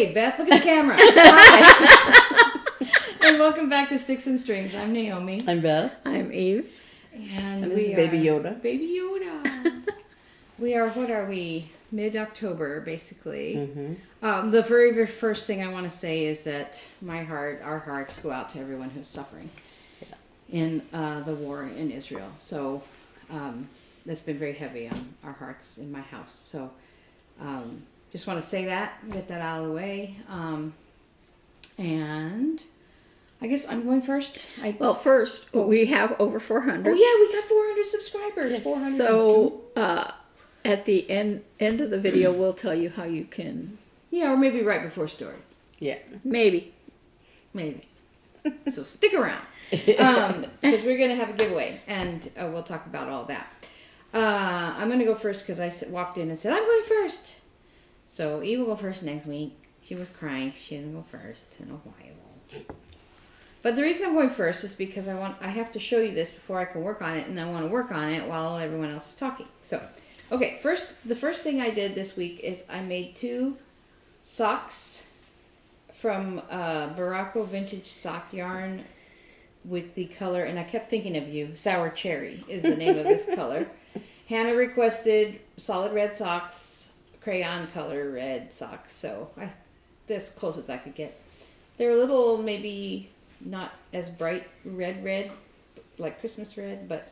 Okay, Beth, look at the camera. Hi. And welcome back to Sticks and Strings. I'm Naomi. I'm Beth. I'm Eve. And this is Baby Yoda. Baby Yoda. We are, what are we? Mid-October, basically. Mm-hmm. The very first thing I want to say is that our hearts go out to everyone who's suffering in the war in Israel. So that's been very heavy on our hearts in my house. So just want to say that, get that out of the way. And I guess I'm going first. First, we have over 400. Oh yeah, we got 400 subscribers. Yes. 400. So at the end of the video, we'll tell you how you can. Yeah, or maybe right before stories. Yeah. Maybe. So stick around. Because we're going to have a giveaway. And we'll talk about all that. I'm going to go first because I walked in and said, I'm going first. So Eve will go first next week. She was crying. She didn't go first in a while. But the reason I'm going first is because I have to show you this before I can work on it. And I want to work on it while everyone else is talking. So, okay. The first thing I did this week is I made 2 socks from Baracco Vintage Sock Yarn with the color, and I kept thinking of you, Sour Cherry is the name of this color. Hannah requested solid red socks, crayon color red socks, so as close as I could get. They're a little, maybe not as bright red, like Christmas red, but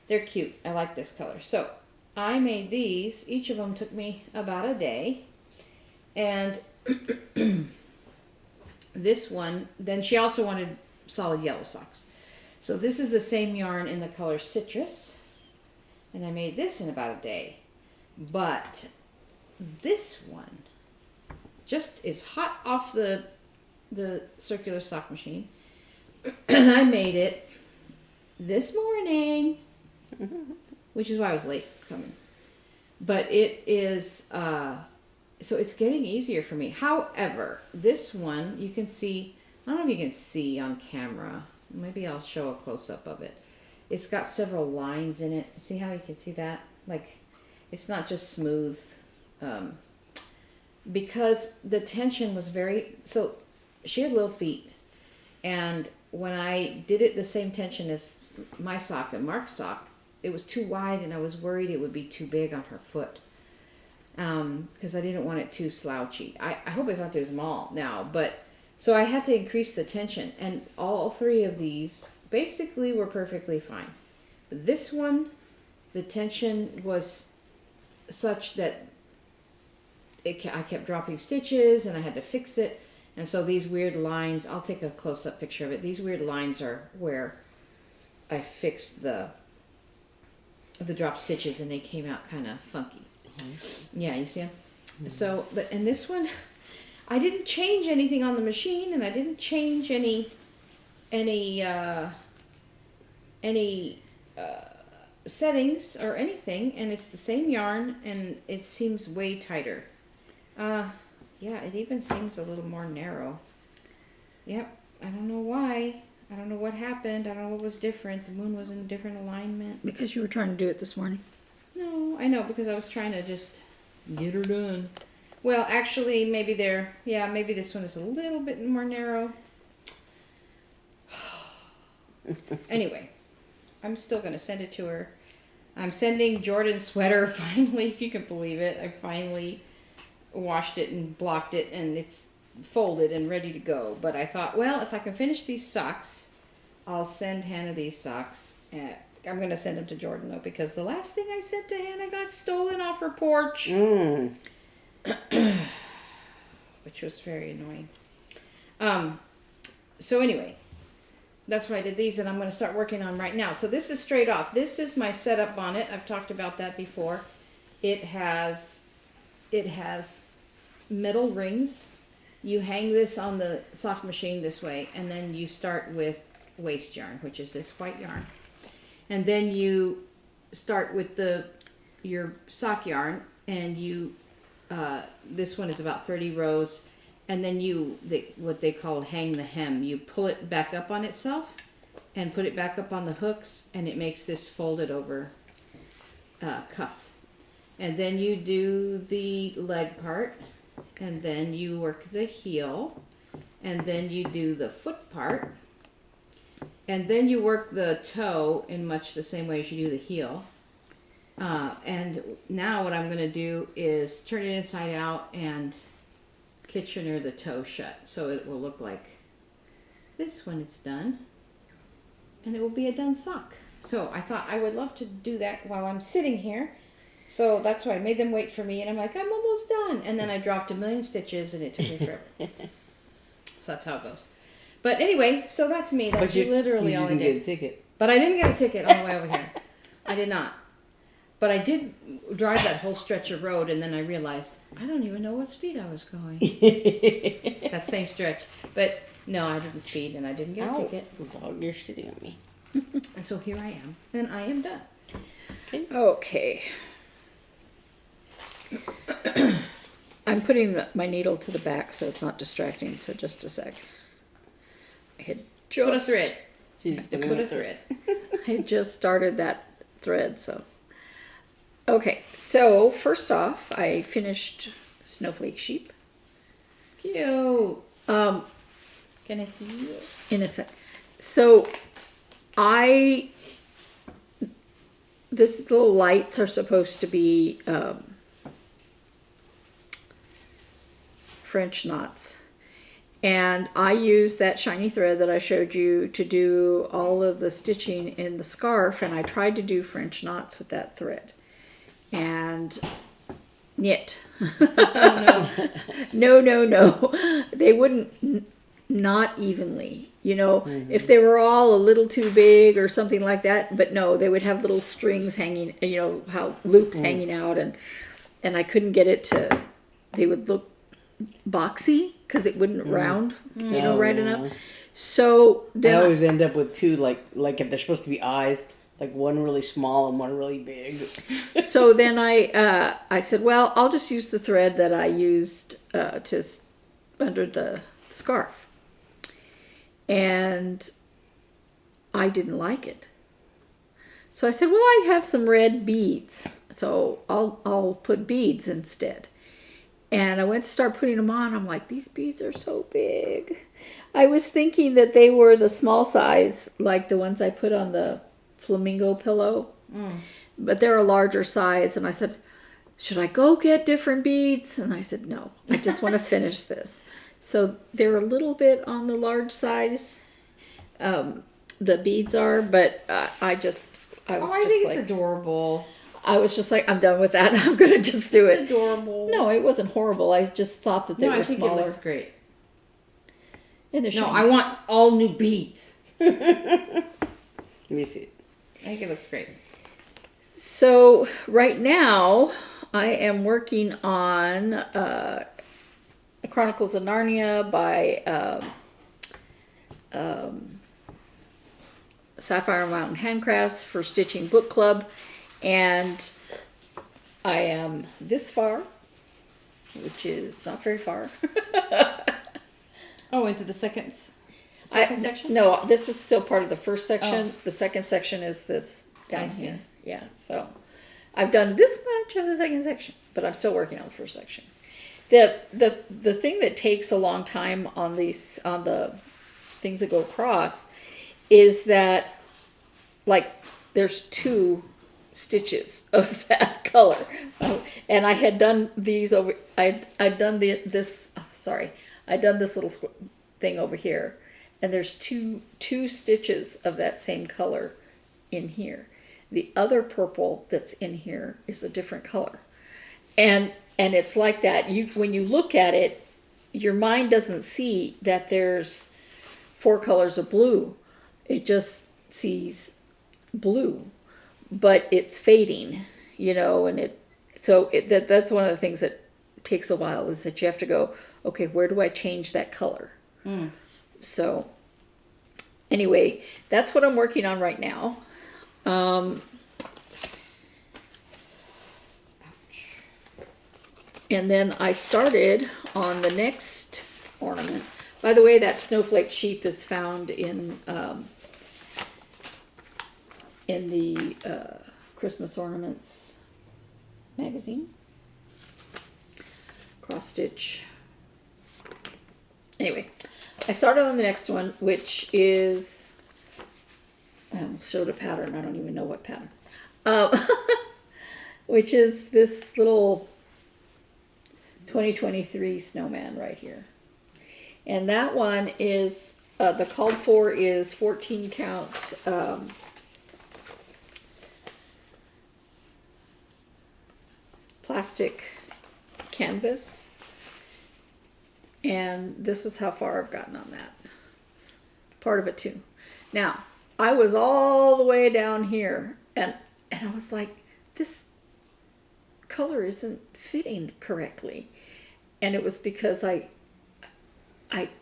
they're cute. I like this color. So I made these. Each of them took me about a day. And this one, then she also wanted solid yellow socks. So this is the same yarn in the color Citrus. And I made this in about a day. But this one just is hot off the circular sock machine. I made it this morning, which is why I was late coming. But it is, so it's getting easier for me. However, this one, you can see, I don't know if you can see on camera. Maybe I'll show a close-up of it. It's got several lines in it. See how you can see that? Like, it's not just smooth. Because the tension was so she had little feet. And when I did it the same tension as my sock and Mark's sock, it was too wide and I was worried it would be too big on her foot. Because I didn't want it too slouchy. I hope it's not too small now, but so I had to increase the tension, and all 3 of these basically were perfectly fine. But this one, the tension was such that I kept dropping stitches, and I had to fix it. And so these weird lines, I'll take a close-up picture of it. These weird lines are where I fixed the drop stitches, and they came out kind of funky. Yeah, you see them? Mm-hmm. So, and this one, I didn't change anything on the machine, and I didn't change any settings or anything, and it's the same yarn, and it seems way tighter. Yeah, it even seems a little more narrow. Yep, I don't know why. I don't know what happened. I don't know what was different. The moon was in a different alignment. Because you were trying to do it this morning. No, I know, because I was trying to just get her done. Well, actually, maybe maybe this one is a little bit more narrow. Anyway, I'm still going to send it to her. I'm sending Jordan's sweater, finally, if you can believe it. I finally washed it and blocked it, and it's folded and ready to go. But I thought, well, if I can finish these socks, I'll send Hannah these socks. I'm going to send them to Jordan, though, because the last thing I sent to Hannah got stolen off her porch. Which was very annoying. So anyway, that's why I did these, and I'm going to start working on right now. So this is straight off. This is my setup bonnet. I've talked about that before. It has metal rings. You hang this on the sock machine this way, and then you start with waste yarn, which is this white yarn. And then you start with your sock yarn, and this one is about 30 rows, and then what they call hang the hem. You pull it back up on itself and put it back up on the hooks, and it makes this folded over cuff. And then you do the leg part, and then you work the heel, and then you do the foot part, and then you work the toe in much the same way as you do the heel. And now what I'm going to do is turn it inside out and Kitchener the toe shut, so it will look like this when it's done, and it will be a done sock. So I thought I would love to do that while I'm sitting here. So that's why I made them wait for me, and I'm like, I'm almost done. And then I dropped a million stitches, and it took me forever. So that's how it goes. But anyway, so that's me. That's literally all I did. You didn't get a ticket. But I didn't get a ticket all the way over here. I did not. But I did drive that whole stretch of road, and then I realized I don't even know what speed I was going. That same stretch. But no, I didn't speed, and I didn't get a ticket. Dog, you're shitting on me. And so here I am, and I am done. Okay. I'm putting my needle to the back so it's not distracting, so just a sec. I had just Put a thread. She's To put a thread. I had just started that thread, so. Okay, so first off, I finished Snowflake Sheep. Cute. Um, Can I see you? in a sec. So this little lights are supposed to be French knots. And I used that shiny thread that I showed you to do all of the stitching in the scarf, and I tried to do French knots with that thread. And knit. Oh, No. They wouldn't not evenly. You know, if they were all a little too big or something like that, but no, they would have little strings hanging, you know, how loops hanging out, and I couldn't get it to, they would look boxy because it wouldn't round, you know, right enough. So then I always end up with two, like if they're supposed to be eyes, like one really small and one really big. So then I said, well, I'll just use the thread that I used under the scarf. And I didn't like it. So I said, well, I have some red beads, so I'll put beads instead. And I went to start putting them on. I'm like, these beads are so big. I was thinking that they were the small size, like the ones I put on the flamingo pillow. But they're a larger size. And I said, should I go get different beads? And I said, no, I just want to finish this. So they're a little bit on the large size, the beads are, but I think it's adorable. I was just like, I'm done with that. I'm going to just do it. It's adorable. No, it wasn't horrible. I just thought that they were I think smaller. it looks great. And they're No, shiny. I want all new beads. Let me see. I think it looks great. So right now, I am working on Chronicles of Narnia by Sapphire Mountain Handcrafts for Stitching Book Club, and I am this far, which is not very far. Oh, into the second section? No, this is still part of the first section. The second section is this down I see. here. Yeah, so I've done this much of the second section, but I'm still working on the first section. The thing that takes a long time on the things that go across is that, like, there's 2 stitches of that color, and I had done these over. I'd done this little thing over here, and there's two stitches of that same color in here. The other purple that's in here is a different color, and it's like that. When you look at it, your mind doesn't see that there's 4 colors of blue. It just sees blue, but it's fading, you know, and that's one of the things that takes a while, is that you have to go, okay, where do I change that color? So anyway, that's what I'm working on right now. And then I started on the next ornament. By the way, that snowflake sheep is found in the Christmas Ornaments magazine. cross stitch. Anyway, I started on the next one, which is, I almost showed a pattern. I don't even know what pattern. Which is this little 2023 snowman right here. And that one is, the called for is 14 count plastic canvas. And this is how far I've gotten on that. Part of it too. Now, I was all the way down here and I was like, this color isn't fitting correctly. And it was because I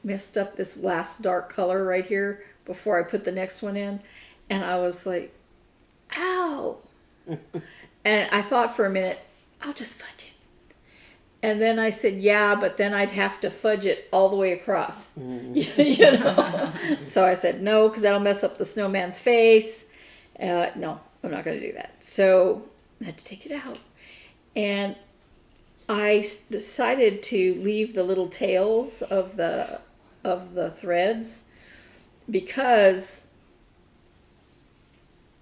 messed up this last dark color right here before I put the next one in. And I was like, ow. And I thought for a minute, I'll just fudge it. And then I said, yeah, but then I'd have to fudge it all the way across. You know? So I said, no, because that'll mess up the snowman's face. No, I'm not going to do that. So I had to take it out. And I decided to leave the little tails of the threads because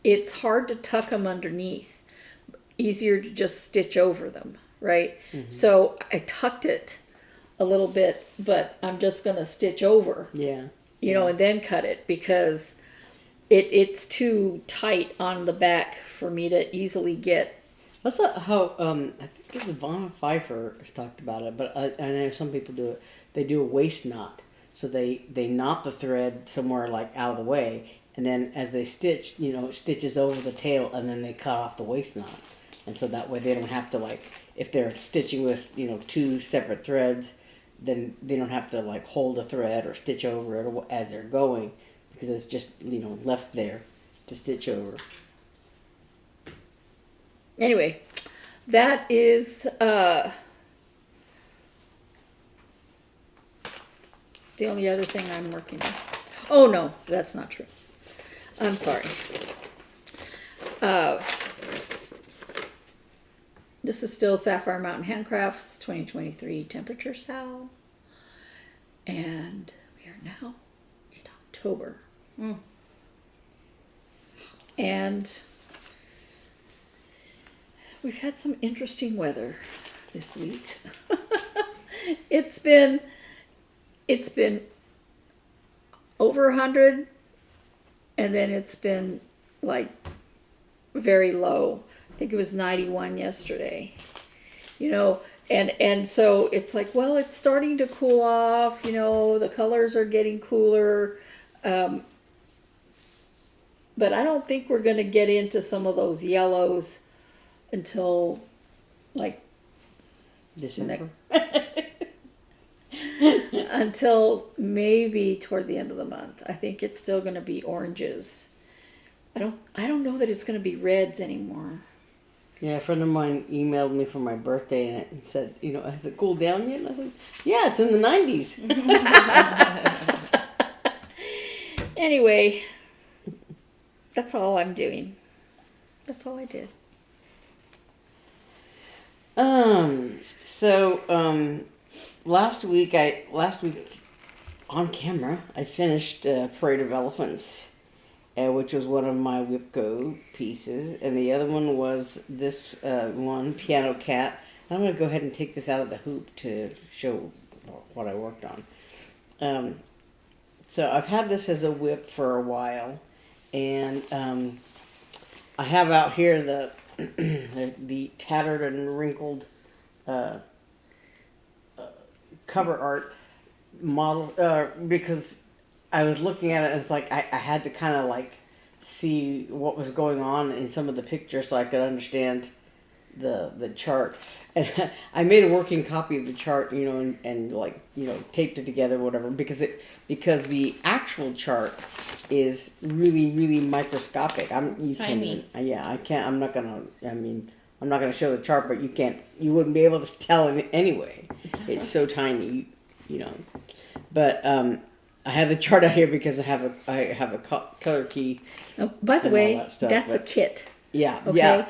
it's hard to tuck them underneath. Easier to just stitch over them, right? Mm-hmm. So I tucked it a little bit, but I'm just going to stitch over. Yeah. You know, and then cut it because it's too tight on the back for me to easily get. That's not how, I think it's Vanna Pfeiffer has talked about it, but I know some people do it. They do a waist knot. So they knot the thread somewhere like out of the way, and then as they stitch, you know, it stitches over the tail, and then they cut off the waist knot. And so that way they don't have to, like, if they're stitching with, you know, two separate threads, then they don't have to, like, hold a thread or stitch over it as they're going, because it's just, you know, left there to stitch over. Anyway, that is the only other thing I'm working on. Oh, no, that's not true. I'm sorry. This is still Sapphire Mountain Handcrafts 2023 temperature SAL. And we are now in October. And we've had some interesting weather this week. It's been over 100, and then it's been like very low. I think it was 91 yesterday. You know, and so it's like, well, it's starting to cool off, you know, the colors are getting cooler. But I don't think we're going to get into some of those yellows until like December. Until maybe toward the end of the month. I think it's still going to be oranges. I don't know that it's going to be reds anymore. Yeah, a friend of mine emailed me for my birthday and said, you know, has it cooled down yet? And I said, yeah, it's in the 90s. Anyway, that's all I'm doing. That's all I did. Last week on camera, I finished Parade of Elephants, which was one of my WIP-GO pieces, and the other one was this one, Piano Cat. I'm going to go ahead and take this out of the hoop to show what I worked on. So I've had this as a WIP for a while, and I have out here the the tattered and wrinkled cover art model, because I was looking at it and it's like I had to kind of like see what was going on in some of the pictures so I could understand the chart. And I made a working copy of the chart, you know, and like, you know, taped it together, whatever, because the actual chart is really, really microscopic. Tiny. I'm not gonna show the chart, but you wouldn't be able to tell it anyway. It's so tiny, you know. But I have the chart out here because I have a color key. Oh, by the way, that stuff, that's but a kit. Yeah, Okay.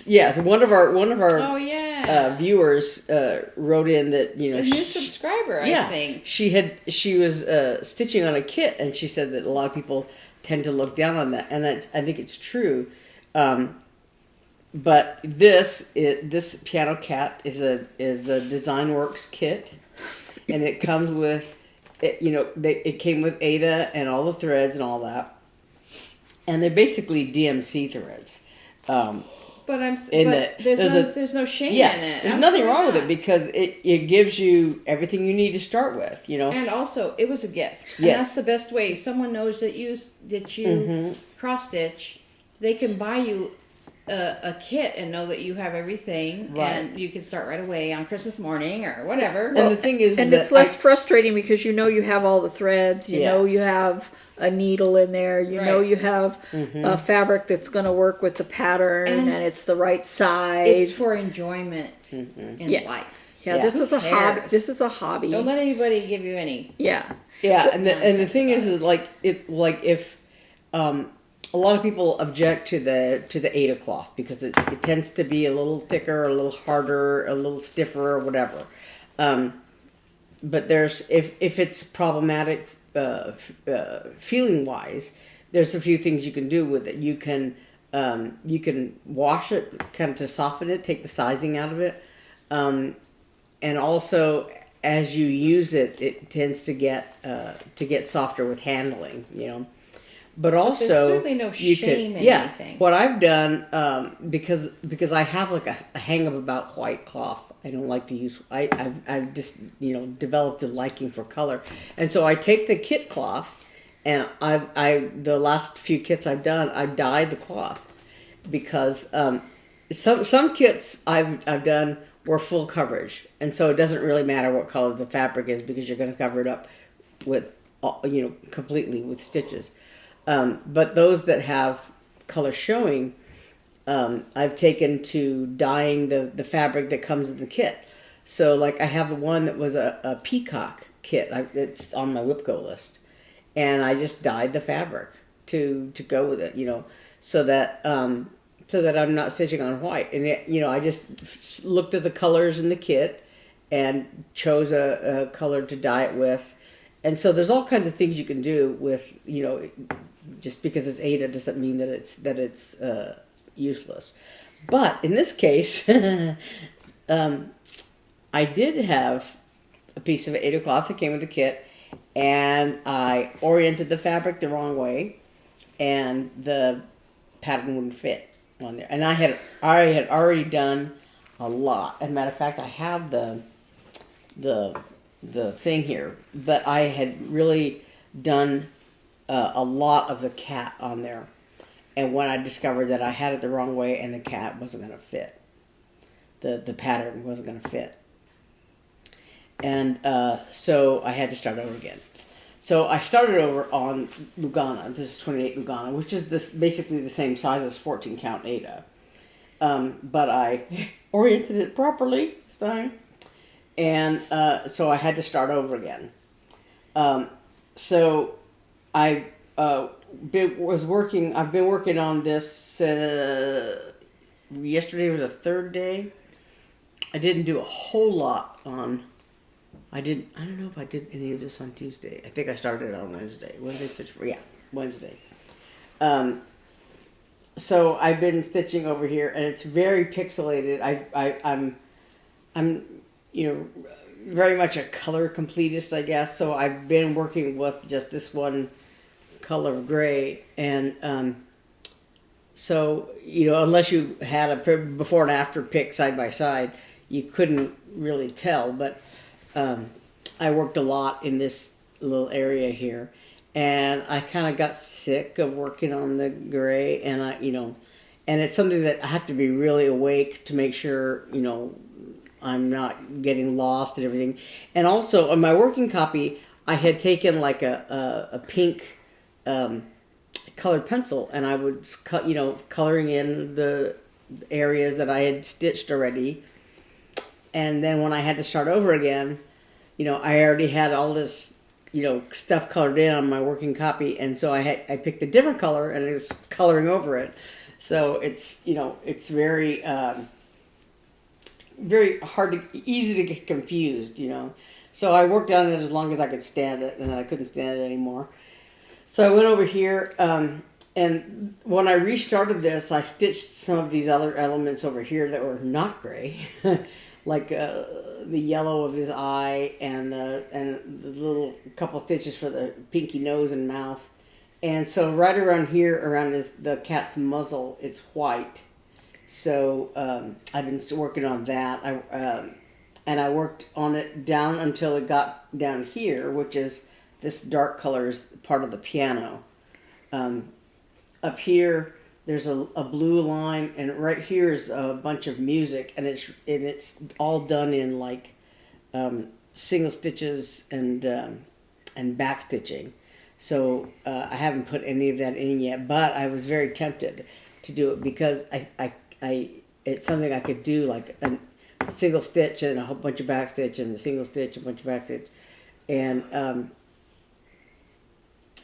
yeah. So one of our. Oh yeah. viewers wrote in that It's a new subscriber, I think. she was stitching on a kit, and she said that a lot of people tend to look down on that, and I think it's true. But this piano cat is a Design Works kit, and it comes with it came with Ada and all the threads and all that, and they're basically DMC threads. There's no shame in it. There's nothing wrong with it because it gives you everything you need to start with, And also, it was a gift. Yes. And that's the best way. If someone knows that you cross stitch, they can buy you a kit and know that you have everything, Right. and you can start right away on Christmas morning or whatever. And the thing is, and that it's less frustrating because you have all the threads, you know you have a needle in there, you know you have a fabric that's going to work with the pattern, and it's the right size. It's for enjoyment in life. Yeah, this is a hobby. This is a hobby. Don't let anybody give you any. Yeah. And the thing is if a lot of people object to the Ada cloth because it tends to be a little thicker, a little harder, a little stiffer, or whatever. But if it's problematic feeling wise, there's a few things you can do with it. You can wash it kind of to soften it, take the sizing out of it, and also as you use it, it tends to get softer with handling. But also, there's certainly no shame in anything. What I've done, because I have like a hang up about white cloth. I don't like to use. I've just developed a liking for color, and so I take the kit cloth, and the last few kits I've done, I've dyed the cloth, because some kits I've done were full coverage, and so it doesn't really matter what color the fabric is because you're going to cover it up with completely with stitches. But those that have color showing, I've taken to dyeing the fabric that comes in the kit. So like I have one that was a peacock kit. It's on my WIP-GO list. And I just dyed the fabric to go with it, so that I'm not stitching on white. And I just looked at the colors in the kit and chose a color to dye it with. And so there's all kinds of things you can do with, just because it's Ada doesn't mean that it's useless. But in this case, I did have a piece of Ada cloth that came with the kit, and I oriented the fabric the wrong way, and the pattern wouldn't fit on there. And I had already done a lot. As a matter of fact, I have the thing here, but I had really done a lot of the cat on there, and when I discovered that I had it the wrong way and the cat wasn't going to fit, the pattern wasn't going to fit, and so I had to start over again. So I started over on Lugana. This is 28 Lugana, which is basically the same size as 14 count Ada, but I oriented it properly this time. And so I had to start over again. So I've been working on this. Yesterday was the third day. I didn't do a whole lot on. I don't know if I did any of this on Tuesday. I think I started it on Wednesday. Wednesday. So I've been stitching over here, and it's very pixelated. I'm very much a color completist, I guess. So I've been working with just this one color of gray, and so unless you had a before and after pic side by side, you couldn't really tell. But I worked a lot in this little area here, and I kind of got sick of working on the gray, and and it's something that I have to be really awake to make sure I'm not getting lost and everything. And also on my working copy, I had taken like a pink colored pencil, and I would coloring in the areas that I had stitched already. And then when I had to start over again, I already had all this stuff colored in on my working copy, and so I picked a different color and was coloring over it. So it's it's very very easy to get confused, you know. So I worked on it as long as I could stand it, and then I couldn't stand it anymore. So I went over here, and when I restarted this, I stitched some of these other elements over here that were not gray, like the yellow of his eye and the little couple stitches for the pinky nose and mouth. And so right around here, around the cat's muzzle, it's white. So I've been working on that. And I worked on it down until it got down here, which is this dark color is part of the piano. Up here, there's a blue line, and right here is a bunch of music, and it's all done in like single stitches and back stitching. So I haven't put any of that in yet, but I was very tempted to do it because it's something I could do, like a single stitch and a whole bunch of back stitch and a single stitch, a bunch of back stitch, and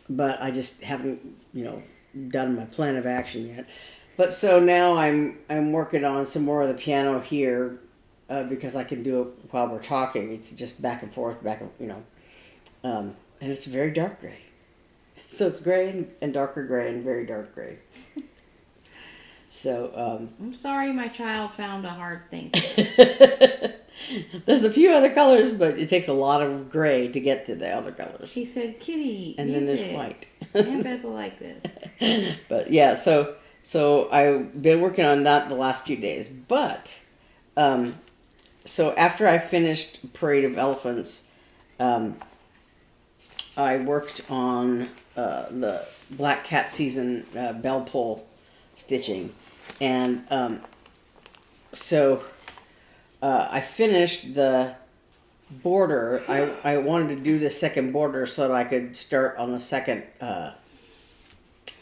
but I just haven't, you know, done my plan of action yet. But so now I'm working on some more of the piano here because I can do it while we're talking. It's just back and forth, you know, and it's very dark gray. So it's gray and darker gray and very dark gray. So I'm sorry my child found a hard thing. There's a few other colors, but it takes a lot of gray to get to the other colors. She said, "Kitty, and music. then there's white." Aunt Beth will like this. But yeah, so I've been working on that the last few days. But so after I finished Parade of Elephants, I worked on the Black Cat season bell pull stitching, and so I finished the border. I wanted to do the second border so that I could start on the second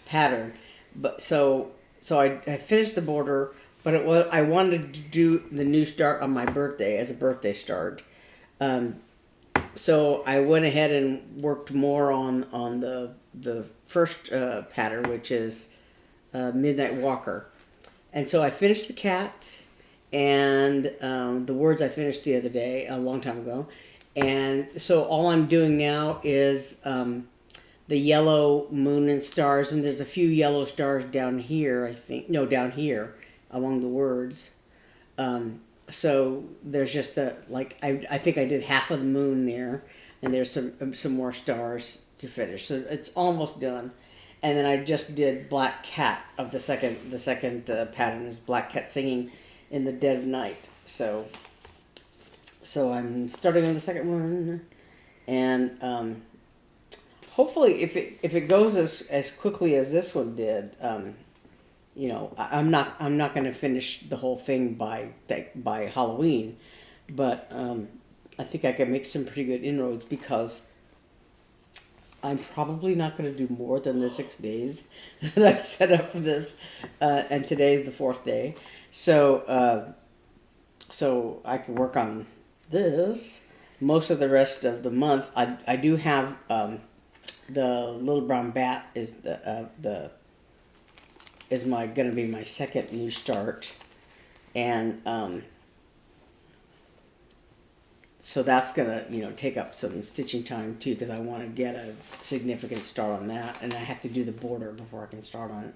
pattern. But so I finished the border, but I wanted to do the new start on my birthday as a birthday start. So I went ahead and worked more on the first pattern, which is Midnight Walker. And so I finished the cat and the words I finished the other day, a long time ago. And so all I'm doing now is the yellow moon and stars, and there's a few yellow stars down here, I think. No, down here along the words. So there's just I think I did half of the moon there, and there's some more stars to finish. So it's almost done. And then I just did Black Cat of the second pattern is Black Cat singing in the dead of night. So I'm starting on the second one, and hopefully if it goes as quickly as this one did, you know, I'm not going to finish the whole thing by Halloween, but I think I can make some pretty good inroads because I'm probably not going to do more than the 6 days that I've set up for this, and today's the 4th day. So I can work on this most of the rest of the month. I do have the Little Brown Bat is going to be my second new start, and so that's gonna, you know, take up some stitching time too, because I want to get a significant start on that, and I have to do the border before I can start on it.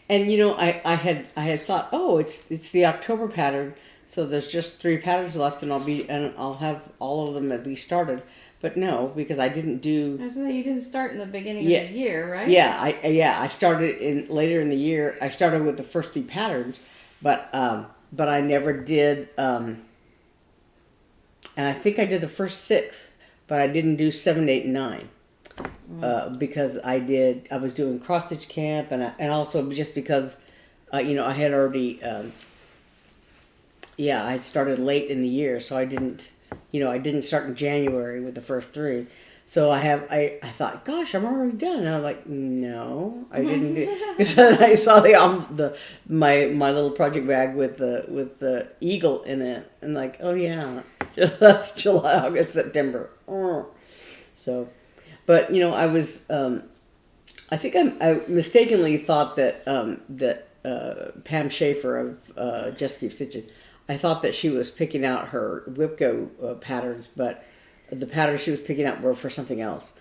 And you know, I had thought, oh, it's the October pattern, so there's just 3 patterns left, and I'll have all of them at least started. But no, because I didn't do. I was gonna say, you didn't start in the beginning of the year, right? Yeah, I started later in the year. I started with the first 3 patterns, but I never did. And I think I did the first 6, but I didn't do 7, 8, and 9 because I was doing cross stitch camp, and also just because you know, I had already I had started late in the year, so I didn't start in January with the first 3. So I thought, gosh, I'm already done. And I was like, no, I didn't do it. Because then I saw my little project bag with the eagle in it, and like, oh yeah, that's July, August, September. Oh. So, but you know, I was I think I mistakenly thought that Pam Schaefer of Just Keep Stitching, I thought that she was picking out her WIP-GO patterns, but the patterns she was picking out were for something else.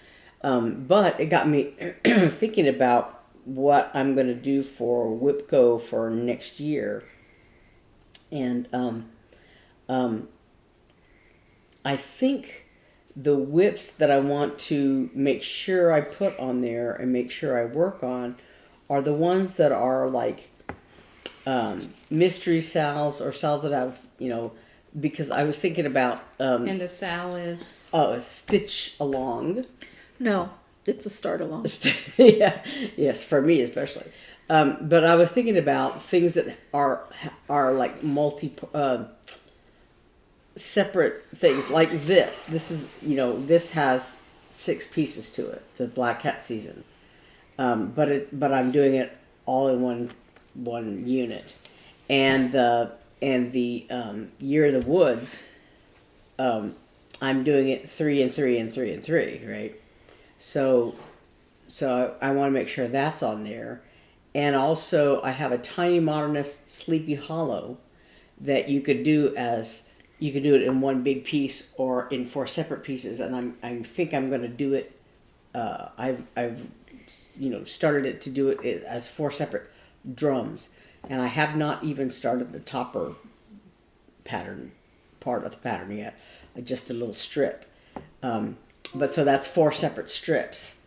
But it got me thinking about what I'm going to do for WIP-GO for next year. And I think the WIPs that I want to make sure I put on there and make sure I work on are the ones that are like mystery SALs or SALs that have, because I was thinking about And the SAL is a Stitch-a-long. No, it's a start along. Yeah, yes, for me especially. But I was thinking about things that are like separate things, like this. This is, this has 6 pieces to it, the Black Cat season. But I'm doing it all in one unit, and the Year of the Woods. I'm doing it 3 and 3 and 3 and 3, right? So I want to make sure that's on there. And also I have a Tiny Modernist Sleepy Hollow that you could do it in one big piece or in 4 separate pieces. And I think I'm going to do it. I've started it to do it as 4 separate drums, and I have not even started the topper pattern part of the pattern yet. Just a little strip. But so that's 4 separate strips,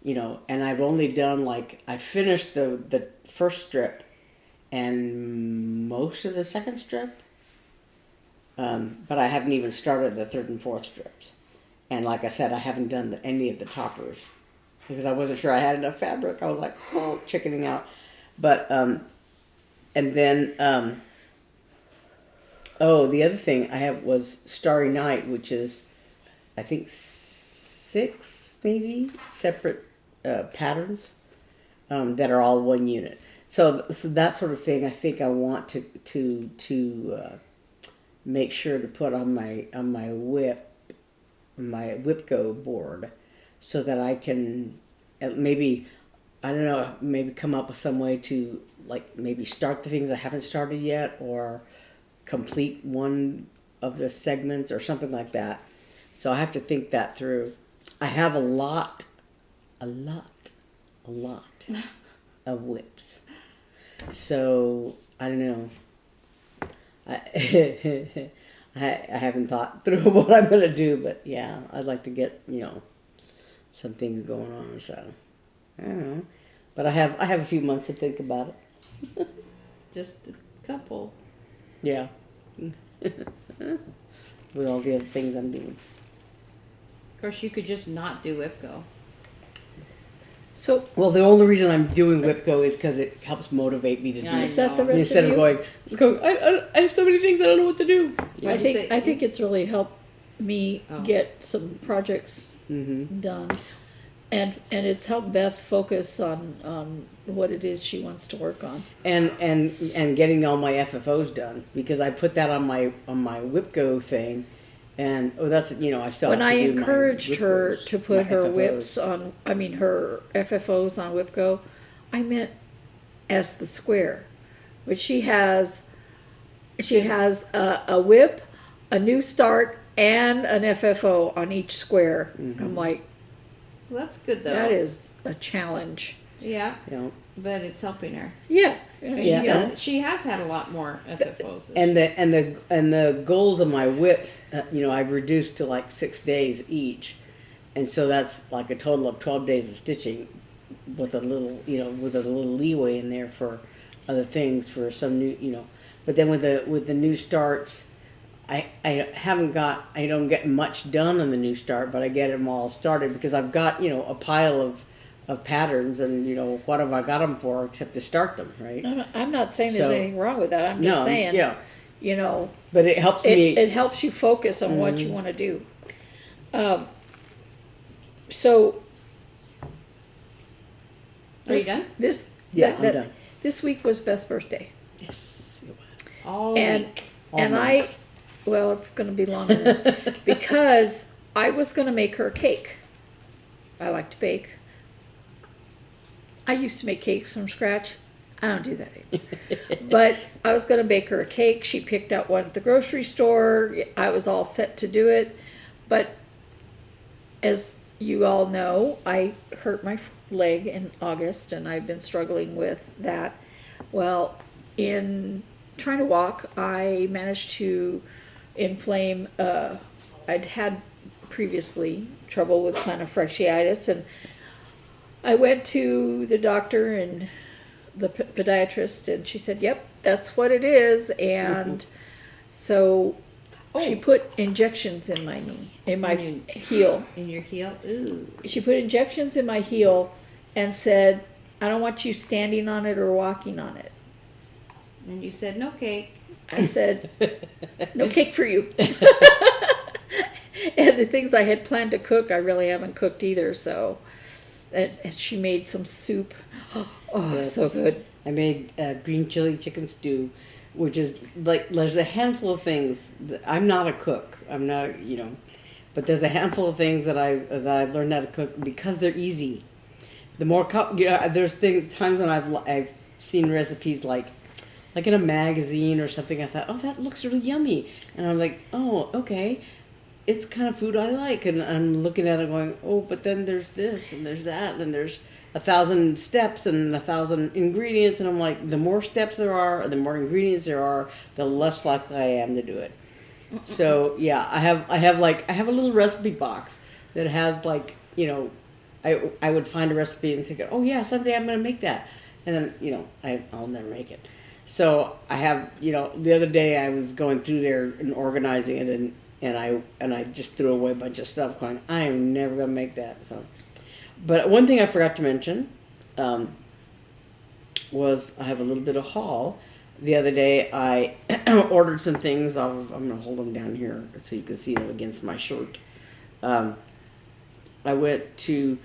and I've only done I finished the first strip and most of the second strip, but I haven't even started the 3rd and 4th strips. And like I said, I haven't done any of the toppers because I wasn't sure I had enough fabric. I was like, chickening out. But, and then, the other thing I have was Starry Night, which is, I think, 6 maybe separate patterns that are all one unit. So that sort of thing, I think I want to make sure to put on my WIP-GO board, so that I can maybe, I don't know, maybe come up with some way to maybe start the things I haven't started yet, or complete one of the segments or something like that. So I have to think that through. I have a lot of WIPs. So I don't know. I haven't thought through what I'm going to do, but yeah, I'd like to get, some things going on, so I don't know. But I have a few months to think about it. just a couple. Yeah. With all the other things I'm doing. Of course, you could just not do WIP-GO. So, Well, the only reason I'm doing WIP-GO is because it helps motivate me to do I it. is that the know. rest Instead of of you? going, I have so many things I don't know what to do. What'd you say? I think it's really helped me Oh. get some projects Mm-hmm. done, and it's helped Beth focus on what it is she wants to work on. And getting all my FFOs done, because I put that on my WIP-GO thing, and that's I still When have I to do my encouraged her WIP-GOs, to put my her FFOs. WIPs on, her FFOs on WIP-GO, I meant as the square, which she has a WIP, a new start, and an FFO on each square. Mm-hmm. I'm like, Well, that's good though. that is a challenge. Yeah, Yeah. but it's helping her. Yeah. Yeah. She has had a lot more FFOs. This And the goals of my WIPs, I've reduced to 6 days each, and so that's a total of 12 days of stitching, with a little leeway in there for other things, for some new, But then with the new starts, I don't get much done on the new start, but I get them all started because I've got a pile of patterns, and what have I got them for except to start them, right? I'm not saying there's So- anything wrong with that. I'm just saying, yeah, it but it helps me. helps you focus on what you want to do. So Are you done? This Yeah, I'm done. This week was Beth's birthday, Yes. All and week. Almost. well, it's going to be longer than because I was going to make her a cake. I like to bake. I used to make cakes from scratch. I don't do that anymore. But I was going to bake her a cake. She picked out one at the grocery store. I was all set to do it. But as you all know, I hurt my leg in August, and I've been struggling with that. Well, in trying to walk, I managed to inflame, I'd had previously trouble with plantar fasciitis, and I went to the doctor and the podiatrist, and she said, yep, that's what it is. And so she put injections in my knee, in my heel. In your heel? Ooh. She put injections in my heel and said, I don't want you standing on it or walking on it. And you said, no cake. I said, no cake for you. And the things I had planned to cook, I really haven't cooked either. So, and she made some soup. Oh, Yes. so good. I made green chili chicken stew, which is like, there's a handful of things. I'm not a cook. I'm not, but there's a handful of things that I've learned how to cook because they're easy. The more, there's times when I've seen recipes like in a magazine or something. I thought, oh, that looks really yummy, and I'm like, oh, okay, it's kind of food I like, and I'm looking at it going, oh, but then there's this and there's that, and there's 1,000 steps and 1,000 ingredients, and I'm like, the more steps there are, the more ingredients there are, the less likely I am to do it. So yeah, I have a little recipe box that has I would find a recipe and think, oh yeah, someday I'm going to make that, and then I'll never make it. So I have the other day I was going through there and organizing it, and I just threw away a bunch of stuff, going, I am never going to make that. So, but one thing I forgot to mention was I have a little bit of haul. The other day I ordered some things. I'm going to hold them down here so you can see them against my shirt. I went to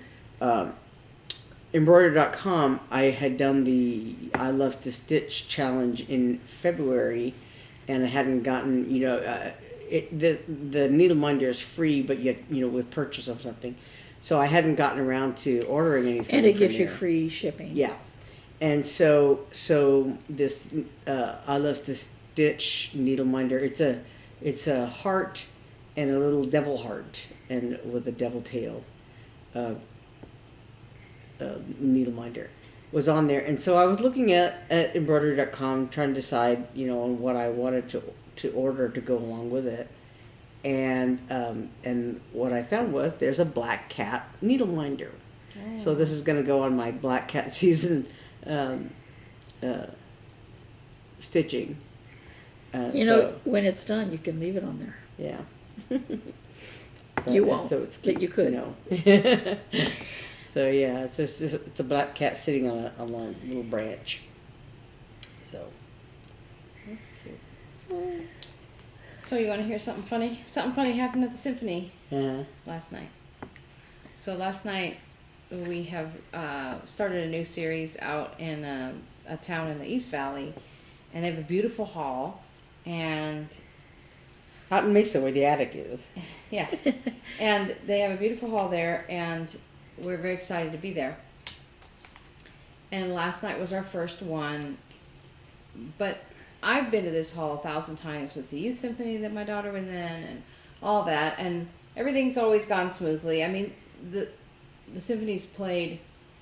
embroidery.com. I had done the I Love to Stitch challenge in February, and I hadn't gotten, the needle minder is free, but yet, with purchase of something. So I hadn't gotten around to ordering anything. And it gives you free shipping. Yeah. And so this I Love to Stitch needle minder, it's a heart and a little devil heart and with a devil tail needle minder was on there. And so I was looking at embroidery.com trying to decide, on what I wanted to order to go along with it. And what I found was there's a black cat needle minder. Oh. So this is going to go on my black cat season stitching. When it's done, you can leave it on there. Yeah. You won't, so it's but you could. So yeah, it's a black cat sitting on a little branch. So that's cute. So you want to hear something funny? Something funny happened at the symphony last night. So last night we have started a new series out in a town in the East Valley, and they have a beautiful hall, and out in Mesa where the attic is. Yeah, and they have a beautiful hall there, and we're very excited to be there. And last night was our first one, but I've been to this hall 1,000 times with the youth symphony that my daughter was in and all that, and everything's always gone smoothly. I mean, the symphony's played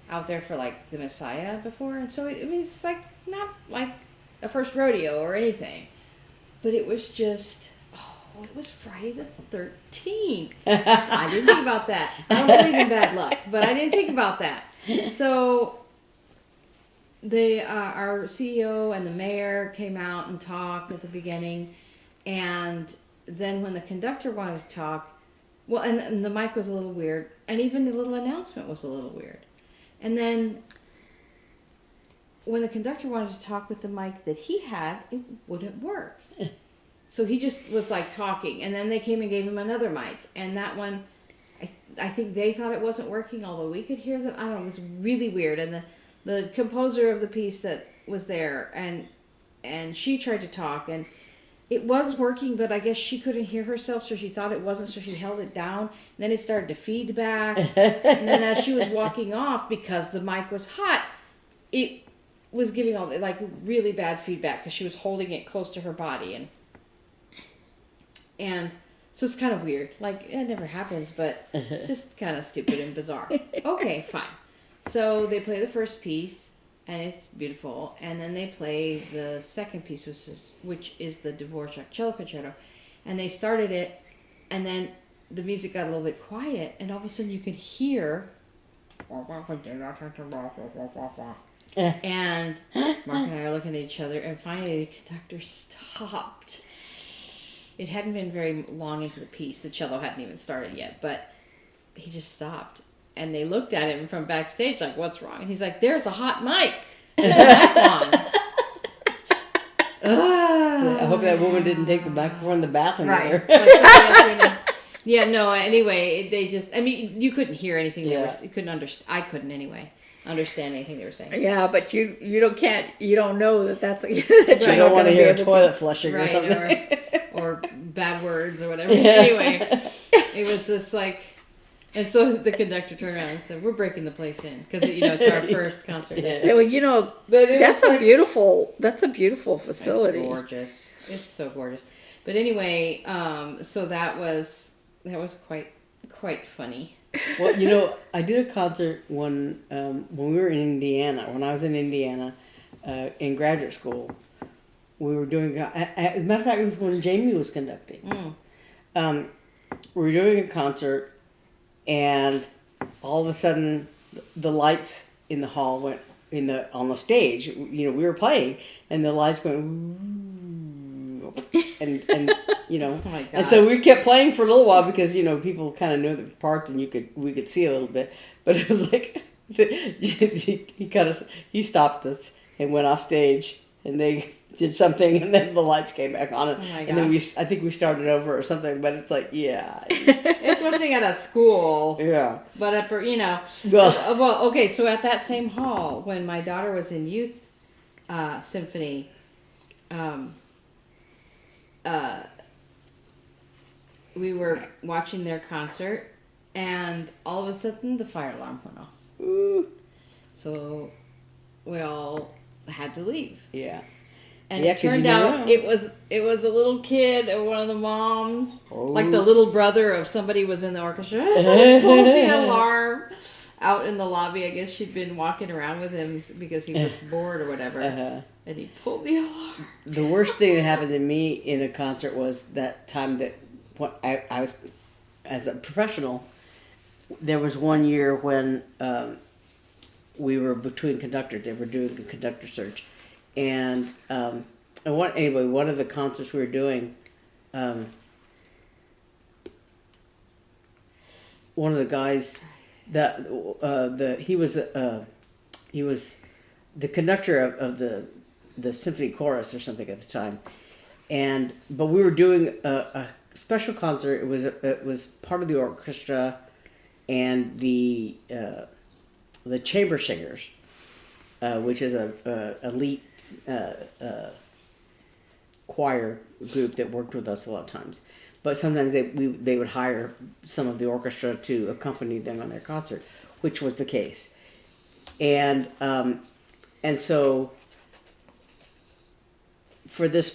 out there for like the Messiah before, and so it's like not like a first rodeo or anything, but it was just, it was Friday the 13th. I didn't think about that. I don't believe in bad luck, but I didn't think about that. So our CEO and the mayor came out and talked at the beginning, and then when the conductor wanted to talk, well, and the mic was a little weird, and even the little announcement was a little weird. And then when the conductor wanted to talk with the mic that he had, it wouldn't work. So he just was like talking, and then they came and gave him another mic, and that one, I think they thought it wasn't working, although we could hear them. I don't know, it was really weird. And the composer of the piece that was there, and she tried to talk, and it was working, but I guess she couldn't hear herself, so she thought it wasn't, so she held it down. And then it started to feedback, and then as she was walking off, because the mic was hot, it was giving all like really bad feedback because she was holding it close to her body, and so it's kind of weird. Like, it never happens, but just kind of stupid and bizarre. Okay, fine. So they play the first piece, and it's beautiful, and then they play the second piece, which is the Dvorak cello concerto, and they started it, and then the music got a little bit quiet, and all of a sudden you could hear, and Mark and I are looking at each other, and finally the conductor stopped. It hadn't been very long into the piece. The cello hadn't even started yet, but he just stopped. And they looked at him from backstage like, what's wrong? And he's like, there's a hot mic. There's a mic on. So I hope that woman didn't take the microphone in the bathroom Right. either. Yeah, no, anyway, they just, I mean, you couldn't hear anything they Yeah. were, you couldn't understand, I couldn't anyway, understand anything they were saying. Yeah, but you don't know that's that You you're don't not want going to to hear be a able toilet flushing or Right, something. or bad words or whatever. Yeah. Anyway, it was just like, and so the conductor turned around and said, we're breaking the place in, because, it's our first concert. Yeah. Yeah, well, But it that's was a like- beautiful facility. It's gorgeous. It's so gorgeous. But anyway, so that was quite funny. Well, I did a concert when we were in Indiana. When I was in Indiana, in graduate school, we were doing. As a matter of fact, it was when Jamie was conducting. We were doing a concert, and all of a sudden, the lights in the hall went on the stage. We were playing, and the lights went, and Oh my God. and so we kept playing for a little while because people kind of knew the parts and we could see a little bit, but it was like he stopped us and went off stage, and they did something, and then the lights came back on, Oh my and then gosh. I think we started over or something, but it's like It's one thing at a school, yeah. but at, Well, okay, so at that same hall, when my daughter was in youth symphony, we were watching their concert, and all of a sudden the fire alarm went off. ooh, So we all had to leave. yeah. And Yeah, it 'cause you turned never out know. it was a little kid and one of the moms, like the Oh. little brother of somebody was in the orchestra, pulled the alarm out in the lobby. I guess she'd been walking around with him because he was bored or whatever, Uh-huh. and he pulled the alarm. The worst thing that happened to me in a concert was that time that I was, as a professional, there was one year when we were between conductors. They were doing the conductor search. And one of the concerts we were doing, one of the guys he was the conductor of the symphony chorus or something at the time, but we were doing a special concert. It was part of the orchestra and the chamber singers, which is a elite choir group that worked with us a lot of times. But sometimes they would hire some of the orchestra to accompany them on their concert, which was the case. And so for this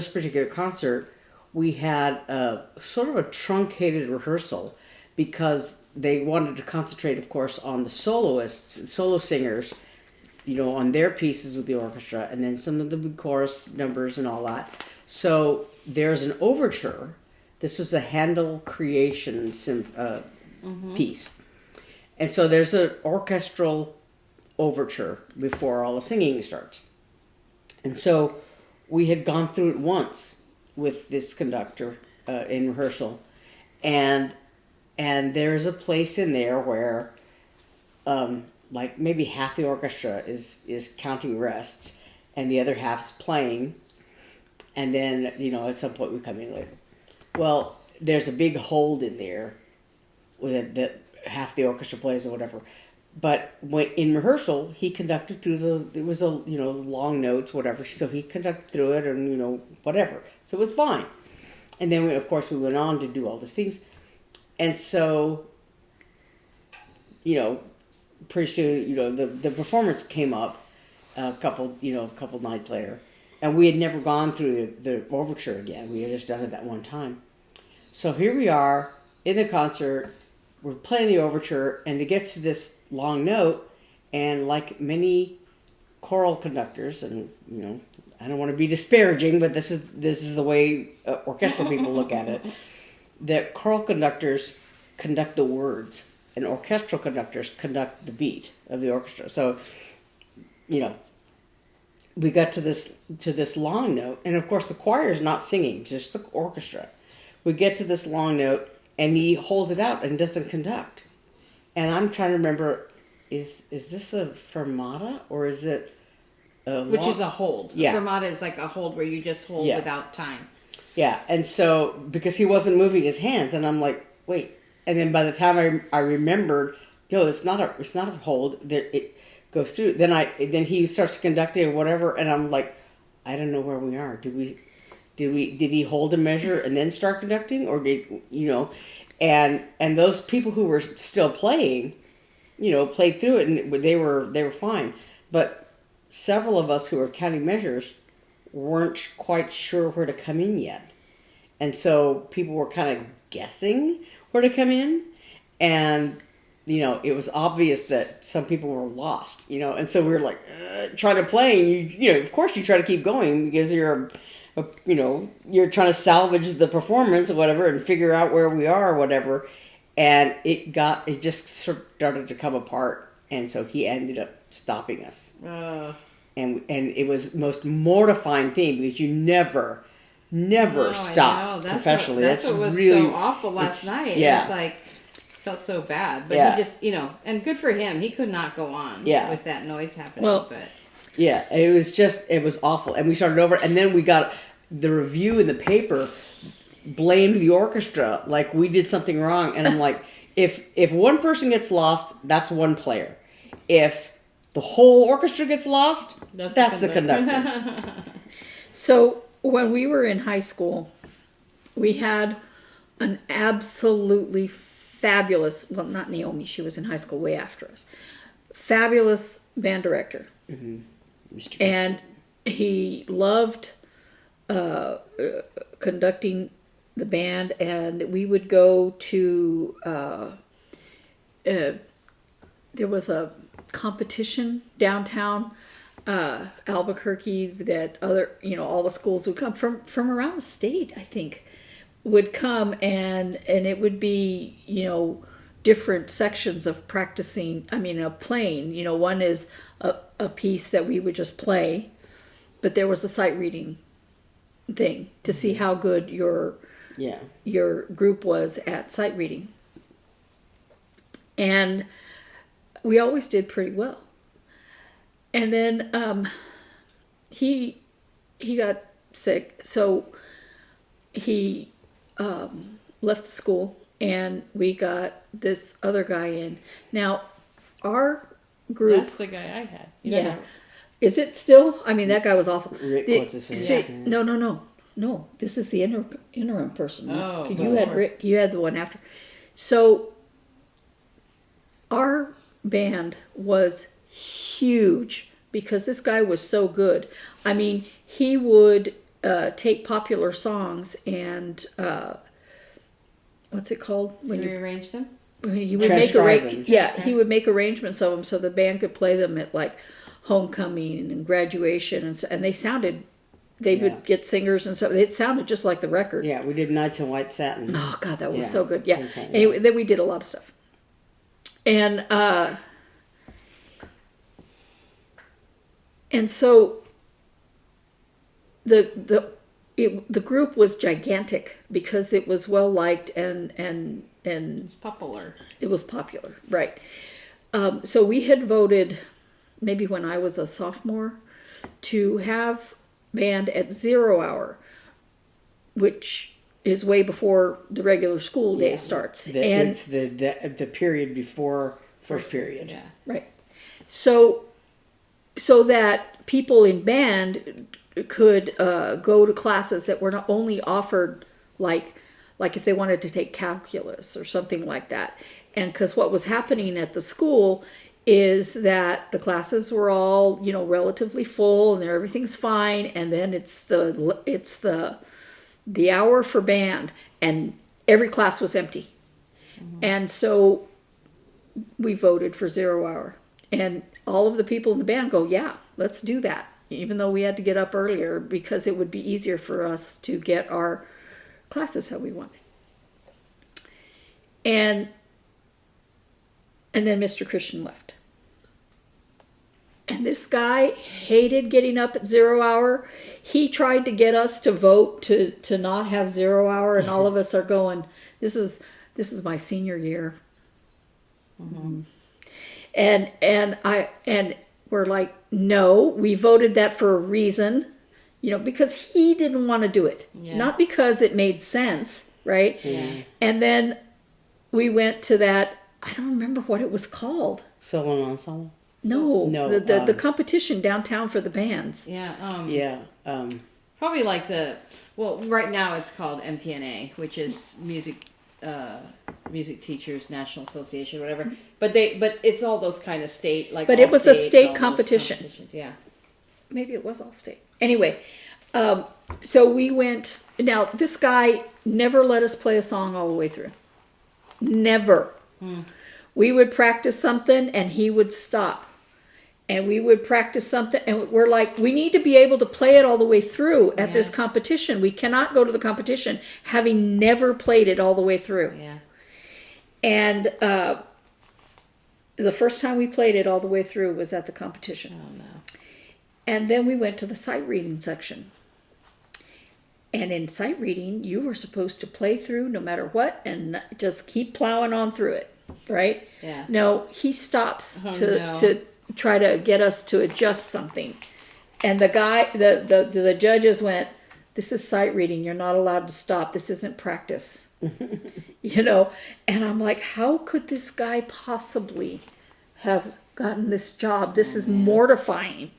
particular concert, we had sort of a truncated rehearsal because they wanted to concentrate, of course, on the solo singers, on their pieces with the orchestra, and then some of the big chorus numbers and all that. So there's an overture. This is a Handel creation piece. And so there's an orchestral overture before all the singing starts. And so we had gone through it once with this conductor in rehearsal. And there's a place in there where like maybe half the orchestra is counting rests and the other half is playing, and then at some point we come in later. Well, there's a big hold in there with that half the orchestra plays or whatever, but when in rehearsal he conducted through it was long notes, whatever, so he conducted through it and whatever, so it was fine. And then of course we went on to do all these things, and so pretty soon, the performance came up, a couple nights later, and we had never gone through the overture again. We had just done it that one time. So here we are in the concert. We're playing the overture, and it gets to this long note, and like many choral conductors, and I don't want to be disparaging, but this is the way orchestral people look at it. That choral conductors conduct the words, and orchestral conductors conduct the beat of the orchestra. So, we got to this long note, and of course the choir is not singing, just the orchestra. We get to this long note, and he holds it out and doesn't conduct. And I'm trying to remember, is this a fermata or is it which is a hold. Yeah. Fermata is like a hold where you just hold without time. Yeah, and so because he wasn't moving his hands, and I'm like, wait. And then by the time I remembered, it's not a hold. It goes through. Then he starts conducting or whatever, and I'm like, I don't know where we are. Did he hold a measure and then start conducting, or and those people who were still playing, played through it, and they were fine. But several of us who were counting measures weren't quite sure where to come in yet. And so people were kind of guessing where to come in. And, it was obvious that some people were lost, and so we were like, trying to play. And of course you try to keep going because you're trying to salvage the performance or whatever and figure out where we are or whatever. And it just sort of started to come apart. And so he ended up stopping us. And it was the most mortifying thing because you never stop professionally. That's what was really, so awful last night. Yeah. It was like, felt so bad. But he just, and good for him. He could not go on with that noise happening. But yeah, it was awful. And we started over, and then we got the review in the paper blamed the orchestra like we did something wrong. And I'm like, if one person gets lost, that's one player. If the whole orchestra gets lost, that's the conductor. So when we were in high school, we had an absolutely fabulous, well, not Naomi, she was in high school way after us, fabulous band director. Mm-hmm. And he loved conducting the band, and we would go to, there was a competition downtown Albuquerque that all the schools would come from around the state, I think, would come, and it would be different sections of practicing. Playing. One is a piece that we would just play, but there was a sight reading thing to see how good your group was at sight reading, and we always did pretty well. And then he got sick, so he left the school, and we got this other guy in. Now, our group... that's the guy I had. Yeah. Is it still? That guy was awful. Rick, what's his face? No. This is the interim person. Oh, you had Rick. You had the one after. So, our band was huge because this guy was so good. He would take popular songs and what's it called when you rearrange them? He would he would make arrangements of them so the band could play them at like homecoming and graduation, and they sounded. They would get singers and stuff. It sounded just like the record. Yeah, we did Nights in White Satin. Oh God, that was so good. Yeah. Anyway, then we did a lot of stuff, and so the group was gigantic because it was well liked and It's popular. It was popular, right? So we had voted, maybe when I was a sophomore, to have band at 0 hour, which is way before the regular school day starts. It's the period before first period. Yeah. Right. So that people in band could go to classes that were not only offered like if they wanted to take calculus or something like that. And because what was happening at the school is that the classes were all, relatively full and everything's fine, and then it's the hour for band, and every class was empty. And so we voted for 0 hour, and all of the people in the band go, yeah, let's do that, even though we had to get up earlier because it would be easier for us to get our classes how we wanted. And then Mr. Christian left. And this guy hated getting up at 0 hour. He tried to get us to vote to not have 0 hour, and all of us are going, this is my senior year. And we're like, no, we voted that for a reason, because he didn't want to do it. Yeah. Not because it made sense, right? Yeah. And then we went to that, I don't remember what it was called. Solo ensemble. No, No, the competition downtown for the bands. Yeah. Yeah. Probably like right now it's called MTNA, which is Music Teachers National Association, whatever. But it's all those kind of state, like. But all it was a state all those competition. competitions, yeah. Maybe it was all state. Anyway, so we went. Now this guy never let us play a song all the way through. Never. We would practice something and he would stop. And we would practice something, and we're like, we need to be able to play it all the way through at this competition. We cannot go to the competition having never played it all the way through. Yeah. And the first time we played it all the way through was at the competition. Oh no. And then we went to the sight reading section. And in sight reading, you were supposed to play through no matter what and just keep plowing on through it, right? Yeah. No, he stops Oh, to no. try to get us to adjust something. And the guy, the judges went, this is sight reading. You're not allowed to stop. This isn't practice. And I'm like, how could this guy possibly have gotten this job? This is mortifying.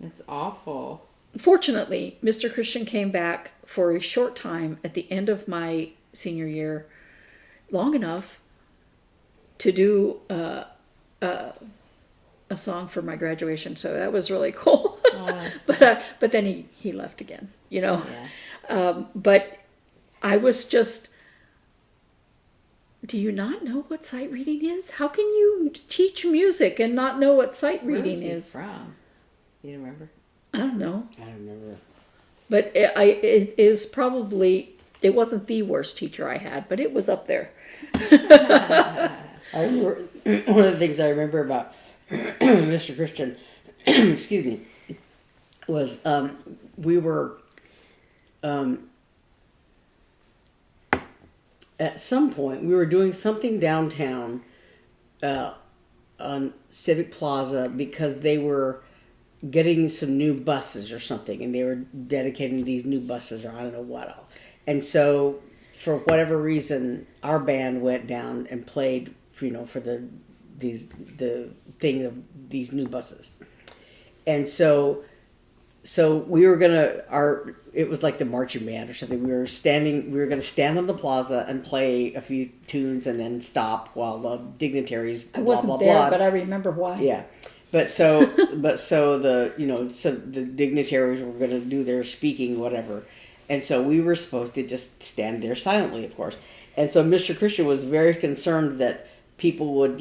It's awful. Fortunately, Mr. Christian came back for a short time at the end of my senior year, long enough to do a song for my graduation, so that was really cool. Oh. but then he left again, Yeah. But I was just, do you not know what sight reading is? How can you teach music and not know what sight Where reading was he is? from? You remember? I don't know. I don't remember. But it is probably, it wasn't the worst teacher I had, but it was up there. I remember one of the things I remember about Mr. Christian, excuse me, was we were at some point we were doing something downtown on Civic Plaza because they were getting some new buses or something, and they were dedicating these new buses or I don't know what all. And so for whatever reason, our band went down and played, for the thing of these new buses. And so we were it was like the marching band or something. We were going to stand on the plaza and play a few tunes and then stop while the dignitaries I blah, wasn't blah, there, blah. but I remember why. Yeah. But so the dignitaries were going to do their speaking, whatever. And so we were supposed to just stand there silently, of course. And so Mr. Christian was very concerned that people would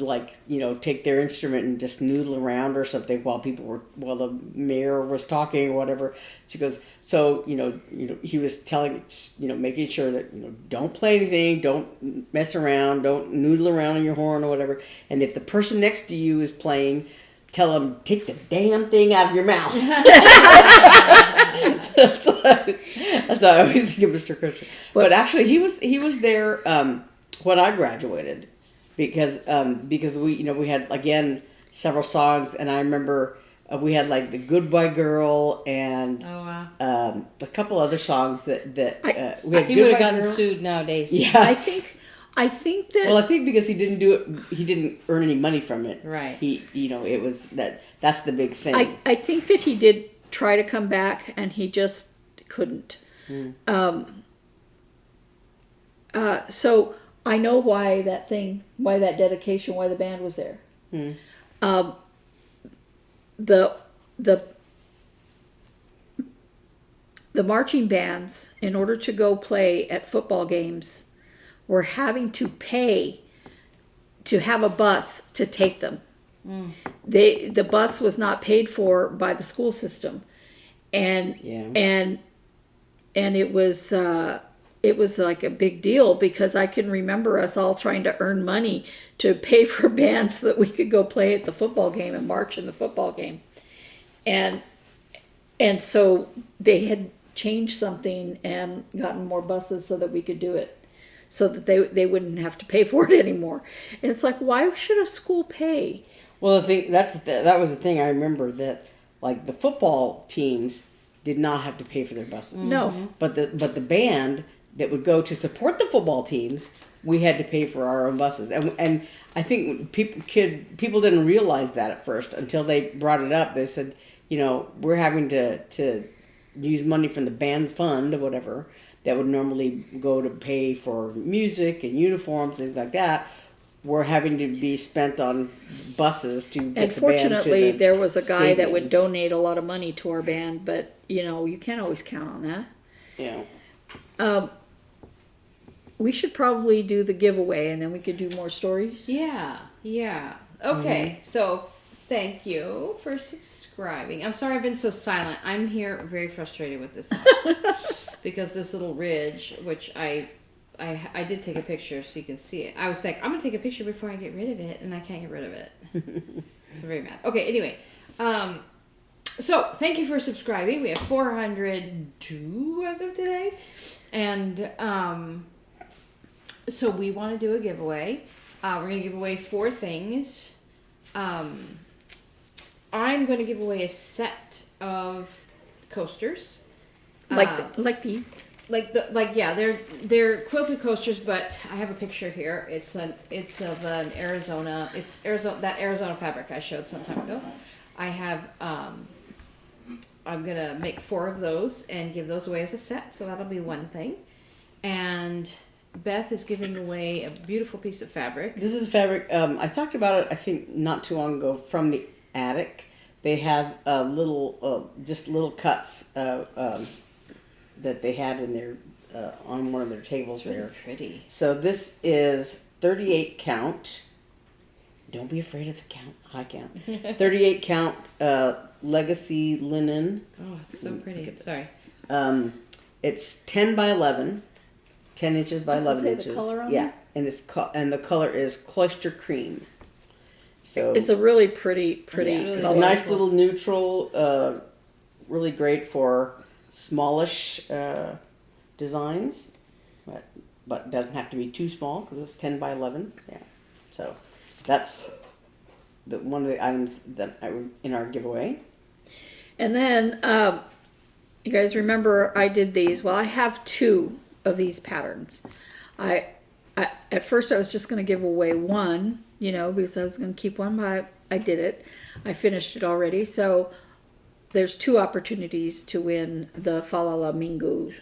take their instrument and just noodle around or something while the mayor was talking or whatever. She goes, so, he was telling, making sure that, don't play anything, don't mess around, don't noodle around on your horn or whatever. And if the person next to you is playing, tell them, take the damn thing out of your mouth. That's what I always think of Mr. Christian. But actually, he was there when I graduated, because we had again several songs, and I remember we had like the Goodbye Girl and a couple other songs that we had. He would have gotten sued nowadays. Yeah, I think that. Well, I think because he didn't do it, he didn't earn any money from it. Right. It was that's the big thing. I think that he did try to come back, and he just couldn't. So I know why that dedication, why the band was there. the marching bands, in order to go play at football games, were having to pay to have a bus to take them. The bus was not paid for by the school system, and it was like a big deal, because I can remember us all trying to earn money to pay for bands so that we could go play at the football game and march in the football game, and so they had changed something and gotten more buses so that we could do it, so that they wouldn't have to pay for it anymore. And it's like, why should a school pay? Well, the thing that was the thing I remember, that like the football teams did not have to pay for their buses. No. But the band that would go to support the football teams, we had to pay for our own buses. And I think people didn't realize that at first until they brought it up. They said, we're having to use money from the band fund or whatever that would normally go to pay for music and uniforms, things like that. We're having to be spent on buses to get And the band fortunately, to the there was a guy that stadium. would donate a lot of money to our band, but you can't always count on that. Yeah. We should probably do the giveaway, and then we could do more stories. Yeah. Okay, so thank you for subscribing. I'm sorry I've been so silent. I'm here very frustrated with this because this little ridge, which I did take a picture so you can see it. I was like, I'm going to take a picture before I get rid of it, and I can't get rid of it. So very mad. Okay, anyway. So thank you for subscribing. We have 402 as of today. And so we want to do a giveaway. We're going to give away 4 things. I'm going to give away a set of coasters. Like these. They're quilted coasters, but I have a picture here. It's of an Arizona. It's that Arizona fabric I showed some time ago. I have. I'm gonna make 4 of those and give those away as a set. So that'll be one thing. And Beth is giving away a beautiful piece of fabric. This is fabric. I talked about it, I think, not too long ago, from the attic. They have little cuts that they had in their on one of their tables. It's really there. pretty. So this is 38 count. Don't be afraid of the count. High count. 38 count legacy linen. Oh, it's so pretty. Sorry. It's 10 by 11. 10 inches by Does it 11 say inches. the color on yeah, it? and the color is cloister cream. So It's a really pretty really it's color. a nice little neutral, really great for smallish designs, but doesn't have to be too small because it's 10 by 11. Yeah, so that's one of the items that in our giveaway. And then you guys remember I did these. Well, I have 2 of these patterns. I at first I was just going to give away one, because I was going to keep one, but I did it. I finished it already. So there's 2 opportunities to win the Falamingo.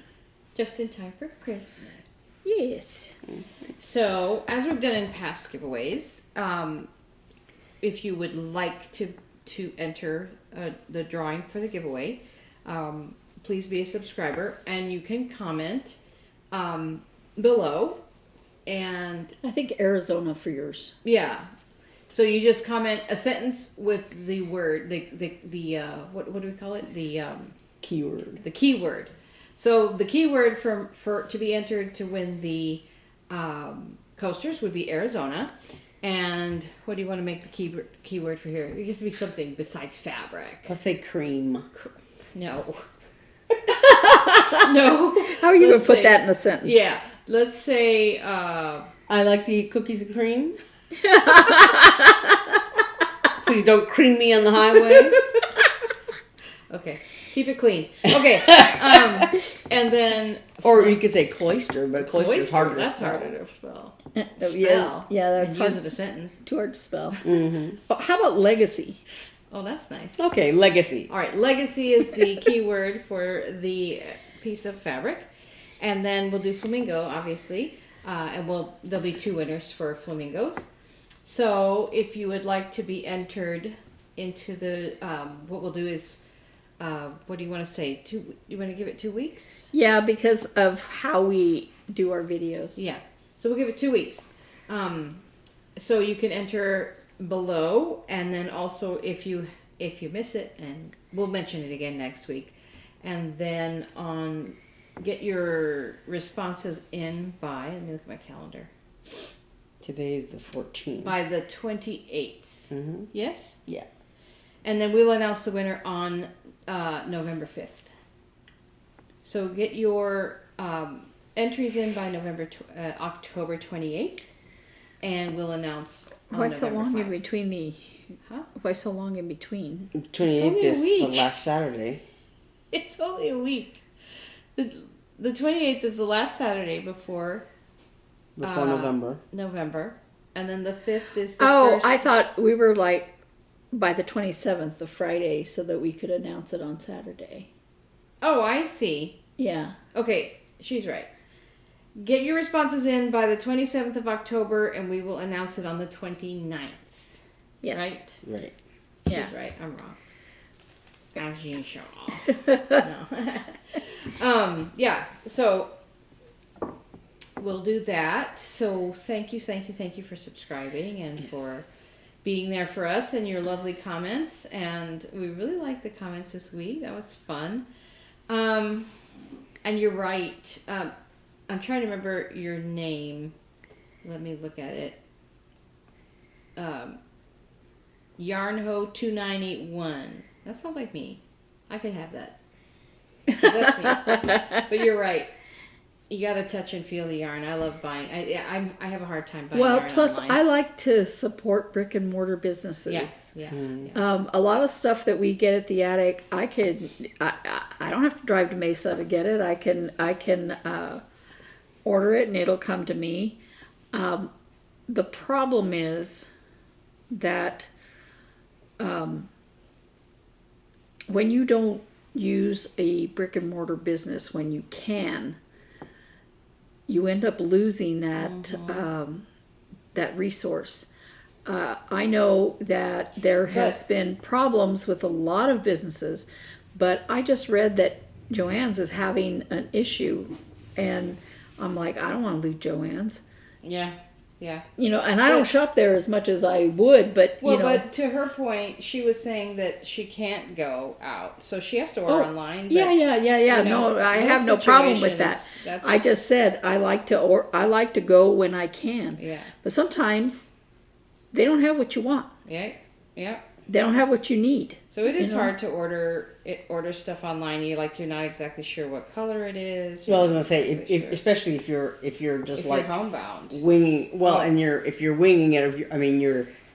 Just in time for Christmas. Yes. So, as we've done in past giveaways, if you would like to enter the drawing for the giveaway, please be a subscriber, and you can comment below. And I think Arizona for yours. yeah, so you just comment a sentence with the word, the what do we call it? The Keyword. the keyword. So the keyword for to be entered to win the coasters would be Arizona. And what do you want to make the keyword for here? It has to be something besides fabric. Let's say cream. No. No. How are you going Let's to put say- that in a sentence? Yeah. Let's say I like to eat cookies and cream. Please don't cream me on the highway. okay. Keep it clean. Okay. And then Or you could say cloister, but cloister is cloister, harder to that's spell. harder to spell. Yeah, that's and hard. use it a sentence. Too hard to spell. Mm-hmm. Oh, how about legacy? Oh, that's nice. Okay, legacy. All right, legacy is the keyword for the piece of fabric, and then we'll do flamingo, obviously, and there'll be 2 winners for flamingos, So if you would like to be entered into the, what we'll do is, what do you want to say? You want to give it 2 weeks? Yeah, because of how we do our videos. Yeah. So we'll give it 2 weeks. So you can enter below, and then also if you miss it, and we'll mention it again next week, and then get your responses in by, let me look at my calendar. Today's the 14th. By the 28th. Mm-hmm. Yes? Yeah. And then we'll announce the winner on November 5th. So get your entries in by October 28th, and we'll announce on Why November so long 5th. in between the? Huh? Why so long in between? 28th only a is the week. last Saturday. It's only a week. The 28th is the last Saturday before November. November, and then the 5th is the Oh, first. I thought we were like by the 27th, the Friday, so that we could announce it on Saturday. Oh, I see. Yeah. Okay, she's right. Get your responses in by the 27th of October, and we will announce it on the 29th. Yes. Right? Right. She's right. I'm wrong. As usual. No. Yeah. So we'll do that. So thank you for subscribing and for being there for us and your lovely comments. And we really liked the comments this week. That was fun. And you're right. I'm trying to remember your name. Let me look at it. Yarnho2981. That sounds like me. I could have that. 'Cause that's me. But you're right. You got to touch and feel the yarn. I love buying. I have a hard time buying Well, yarn plus online. I like to support brick and mortar businesses. Yes. Yeah. A lot of stuff that we get at the attic, I don't have to drive to Mesa to get it. I can order it and it'll come to me. The problem is that when you don't use a brick and mortar business when you can, you end up losing that that resource. I know that there has been problems with a lot of businesses, but I just read that Joann's is having an issue, and I'm like, I don't want to lose Joann's. Yeah. Yeah. You know, and I don't shop there as much as I would, but Well, you know. but to her point, she was saying that she can't go out, so she has to order online. But, Yeah. you know, No, I most have no problem with that. situations, that's- I just said I like to go when I can. Yeah. But sometimes they don't have what you want. Yeah. Yeah. They don't have what you need. So it is You know? hard to order stuff online. You're not exactly sure what color it is. Well, I was gonna say, You're not exactly sure. especially if you're just if like you're homebound. winging. Well, Oh. and if you're winging it,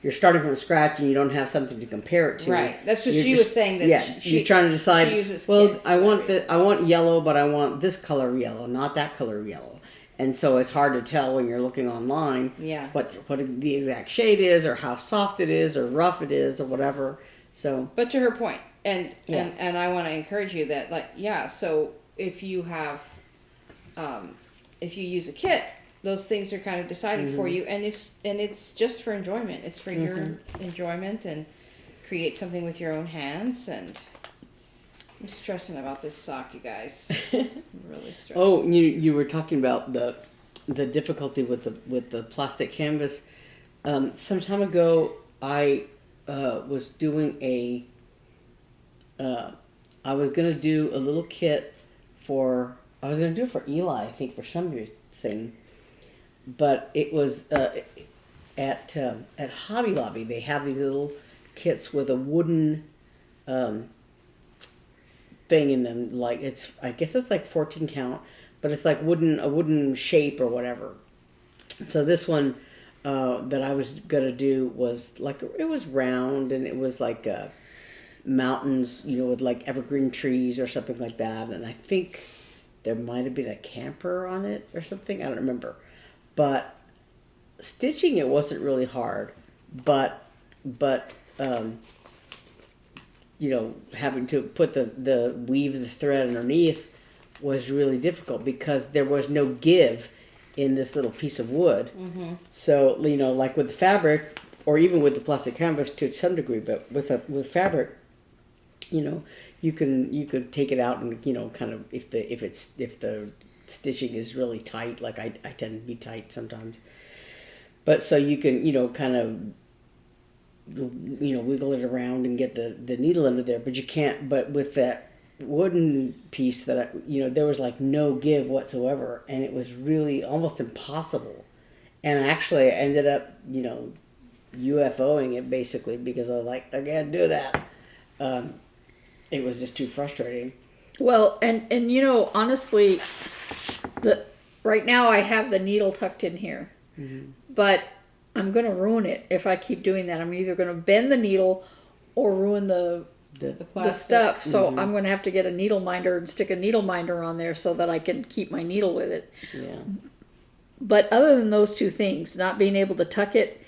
you're starting from scratch and you don't have something to compare it to. Right. That's what You're she just- was saying. That yeah, she, you're trying to decide. She uses Well, kits I for want that reason. I want yellow, but I want this color yellow, not that color yellow. And so it's hard to tell when you're looking online. Yeah. What the exact shade is, or how soft it is, or rough it is, or whatever. So. But to her point, and Yeah. and I want to encourage you that so if you have, if you use a kit, those things are kind of decided for you, and it's just for enjoyment. It's for your enjoyment and create something with your own hands. And I'm stressing about this sock, you guys. I'm really stressing. Oh, you were talking about the difficulty with the plastic canvas. Some time ago, I was doing I was gonna do a little kit I was gonna do it for Eli, I think, for something, but it was at Hobby Lobby. They have these little kits with a wooden thing in them. Like I guess it's like 14 count, but it's like a wooden shape or whatever. So this one that I was gonna do was it was round, and it was like mountains, with like evergreen trees or something like that. And I think there might have been a camper on it or something. I don't remember. But stitching it wasn't really hard, but having to put the weave the thread underneath was really difficult because there was no give in this little piece of wood. So, like with the fabric, or even with the plastic canvas to some degree, but with fabric, you know, you could take it out and, you know, kind of if the stitching is really tight, like I tend to be tight sometimes, but so you can, you know, kind of, you know, wiggle it around and get the needle under there, but you can't. But with that wooden piece that you know, there was like no give whatsoever, and it was really almost impossible. And actually, I ended up, you know, UFOing it basically because I was like, I can't do that. It was just too frustrating. Well, and you know, honestly, right now I have the needle tucked in here, but I'm going to ruin it if I keep doing that. I'm either going to bend the needle or ruin the stuff. So I'm going to have to get a needle minder and stick a needle minder on there so that I can keep my needle with it. Yeah. But other than those two things, not being able to tuck it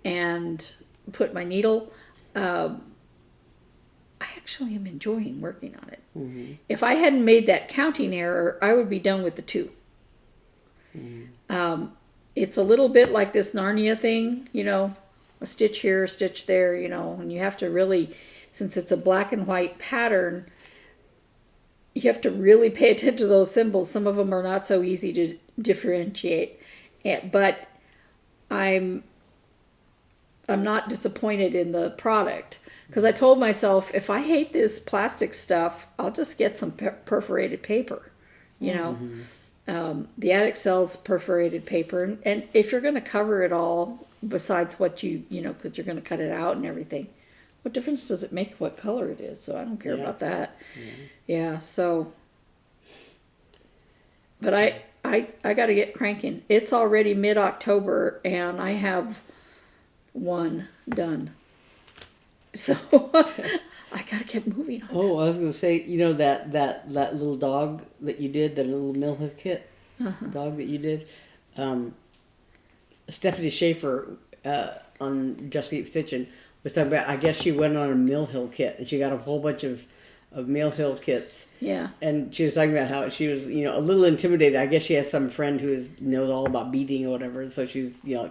and put my needle, I actually am enjoying working on it. If I hadn't made that counting error, I would be done with the two. It's a little bit like this Narnia thing, you know, a stitch here, a stitch there, you know, and you have to really, since it's a black and white pattern, you have to really pay attention to those symbols. Some of them are not so easy to differentiate, but I'm not disappointed in the product, because I told myself, if I hate this plastic stuff, I'll just get some perforated paper, you know. The attic sells perforated paper, and if you're going to cover it all, besides what you know, because you're going to cut it out and everything, what difference does it make what color it is? So I don't care about that. Yeah, so, but I got to get cranking. It's already mid-October, and I have one done. So I got to get moving on that. Oh, I was going to say, you know, that little dog that you did, that little Mill Hill kit dog that you did. Stephanie Schaefer on Just Keep Stitching was talking about, I guess she went on a Mill Hill kit, and she got a whole bunch of Mill Hill kits. Yeah. And she was talking about how she was, you know, a little intimidated. I guess she has some friend who knows all about beading or whatever, so she's, you know,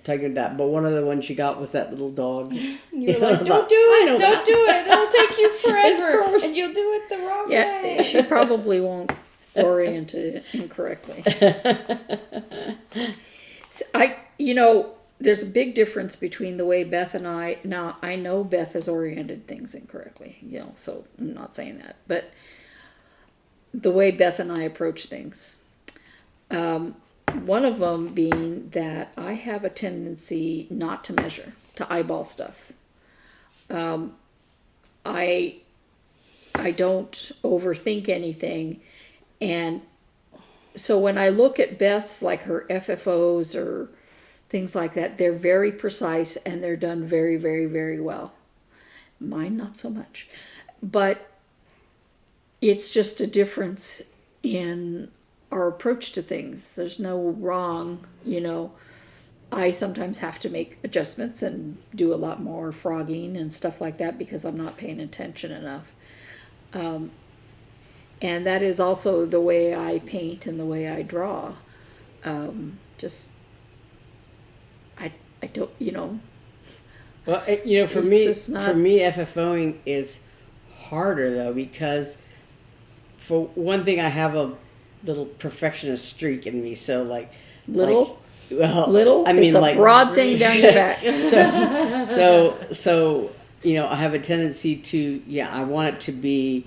talking about that. But one of the ones she got was that little dog. You're like, don't do it, don't do it. It'll take you forever, cursed. and you'll do it the wrong Yeah, way. she probably won't orient it incorrectly. You know, there's a big difference between the way Beth and I know Beth has oriented things incorrectly, you know, so I'm not saying that, but the way Beth and I approach things. One of them being that I have a tendency not to measure, to eyeball stuff. I don't overthink anything, and so when I look at Beth's, like her FFOs or things like that, they're very precise and they're done very, very, very well. Mine, not so much. But it's just a difference in our approach to things. There's no wrong, you know. I sometimes have to make adjustments and do a lot more frogging and stuff like that because I'm not paying attention enough. And that is also the way I paint and the way I draw. I don't, you know. Well, you know, for me, FFOing is harder though, because for one thing, I have a little perfectionist streak in me. So like little, I mean, it's a like broad thing down your back. so you know, I have a tendency to, I want it to be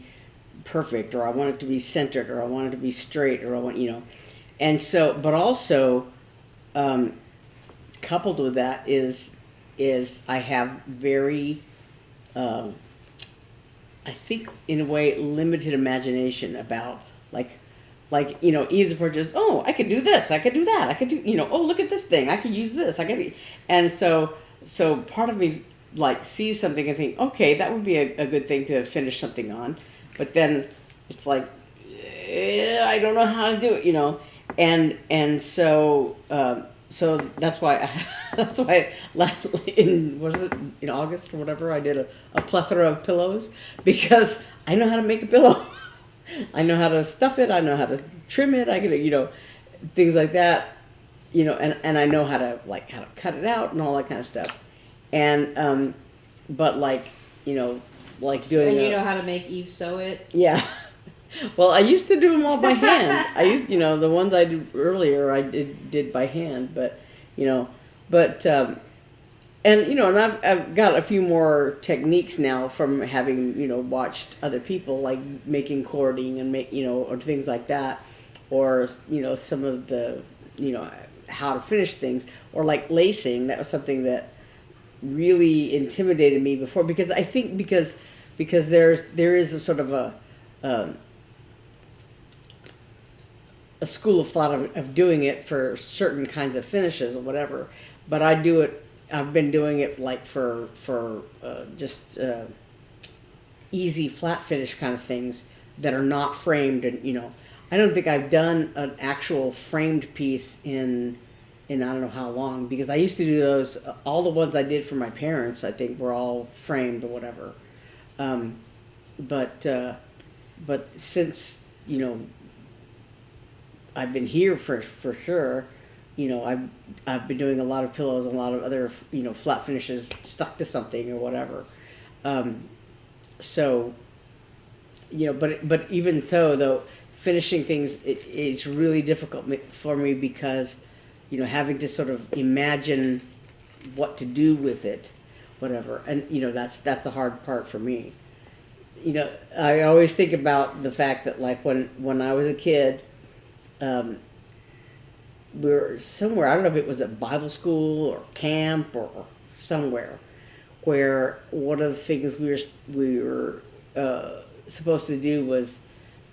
perfect, or I want it to be centered, or I want it to be straight, or I want, you know, and so, but also, coupled with that is I have very, I think in a way, limited imagination about like, you know, ease of purchase. Oh, I could do this. I could do that. I could do, you know, oh, look at this thing. I could use this. And so part of me like sees something and think, okay, that would be a good thing to finish something on. But then it's like, I don't know how to do it, you know. And so that's why in August or whatever, I did a plethora of pillows, because I know how to make a pillow. I know how to stuff it. I know how to trim it. I can, you know, things like that. and I know how to cut it out and all that kind of stuff. And but like doing. And you know how to make Eve sew it. Yeah. Well, I used to do them all by hand. I used, the ones I did earlier, I did by hand, but, and I've got a few more techniques now from having, watched other people, like making cording and or things like that, or, some of the, how to finish things, or like lacing. That was something that really intimidated me before, because I think because there is a sort of a school of thought of doing it for certain kinds of finishes or whatever, but I've been doing it like for just easy flat finish kind of things that are not framed. And I don't think I've done an actual framed piece in I don't know how long, because I used to do those. All the ones I did for my parents, I think, were all framed or whatever. But since I've been here for sure, I've been doing a lot of pillows and a lot of other flat finishes stuck to something or whatever. So but even though finishing things, it's really difficult for me, because having to sort of imagine what to do with it, whatever, and that's the hard part for me. I always think about the fact that, like, when I was a kid, we were somewhere, I don't know if it was at Bible school or camp or somewhere, where one of the things we were supposed to do was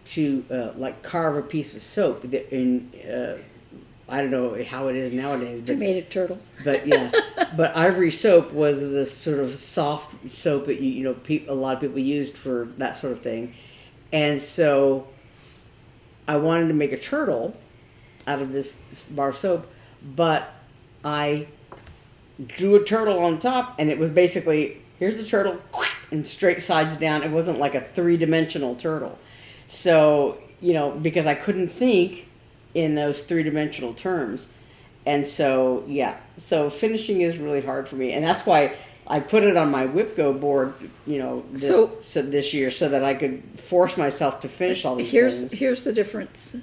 to like carve a piece of soap I don't know how it is nowadays, but Tomato turtle. But yeah, but ivory soap was the sort of soft soap that a lot of people used for that sort of thing. And so I wanted to make a turtle out of this bar of soap, but I drew a turtle on top, and it was basically, here's the turtle, and straight sides down. It wasn't like a 3-dimensional turtle. So, because I couldn't think in those 3-dimensional terms. And so, yeah, so finishing is really hard for me. And that's why I put it on my WIP-GO board, this year, so that I could force myself to finish all these things. Here's the difference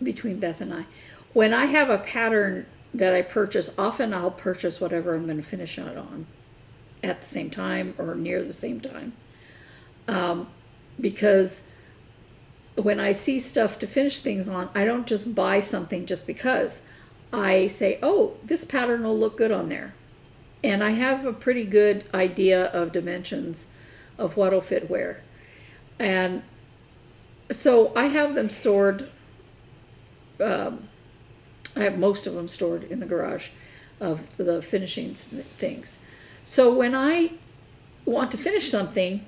between Beth and I. When I have a pattern that I purchase, often I'll purchase whatever I'm going to finish it on at the same time or near the same time. Because when I see stuff to finish things on, I don't just buy something just because. I say, oh, this pattern will look good on there. And I have a pretty good idea of dimensions of what'll fit where. And so I have them stored, I have most of them stored in the garage of the finishing things. So when I want to finish something,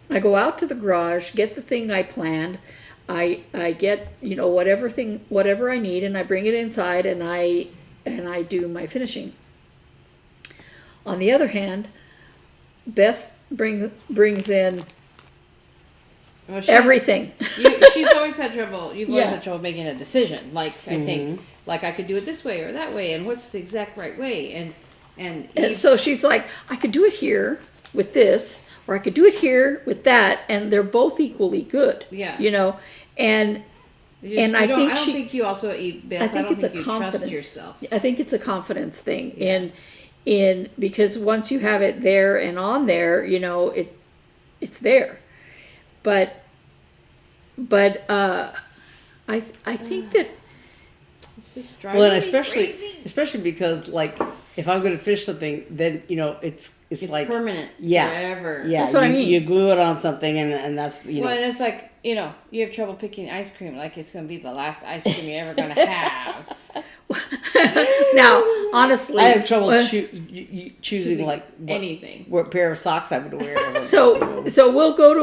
I go out to the garage, get the thing I planned, I get whatever I need, and I bring it inside, and I do my finishing. On the other hand, Beth brings in everything. She's always had trouble. You've always had trouble making a decision. Like, I think, like, I could do it this way or that way, and what's the exact right way? And so she's like, I could do it here with this, or I could do it here with that, and they're both equally good. Yeah. And I don't think you also, Beth, I don't think you trust yourself. I think it's a confidence thing in because once you have it there and on there, it's there. But I think that it's just driving me crazy. especially because, like, if I'm going to finish something, then it's like permanent, forever. Yeah, that's what I mean. You glue it on something, and that's Well, and it's like you have trouble picking ice cream. Like, it's going to be the last ice cream you're ever going to have. Now, honestly, I have trouble choosing like what pair of socks I would wear. So we'll go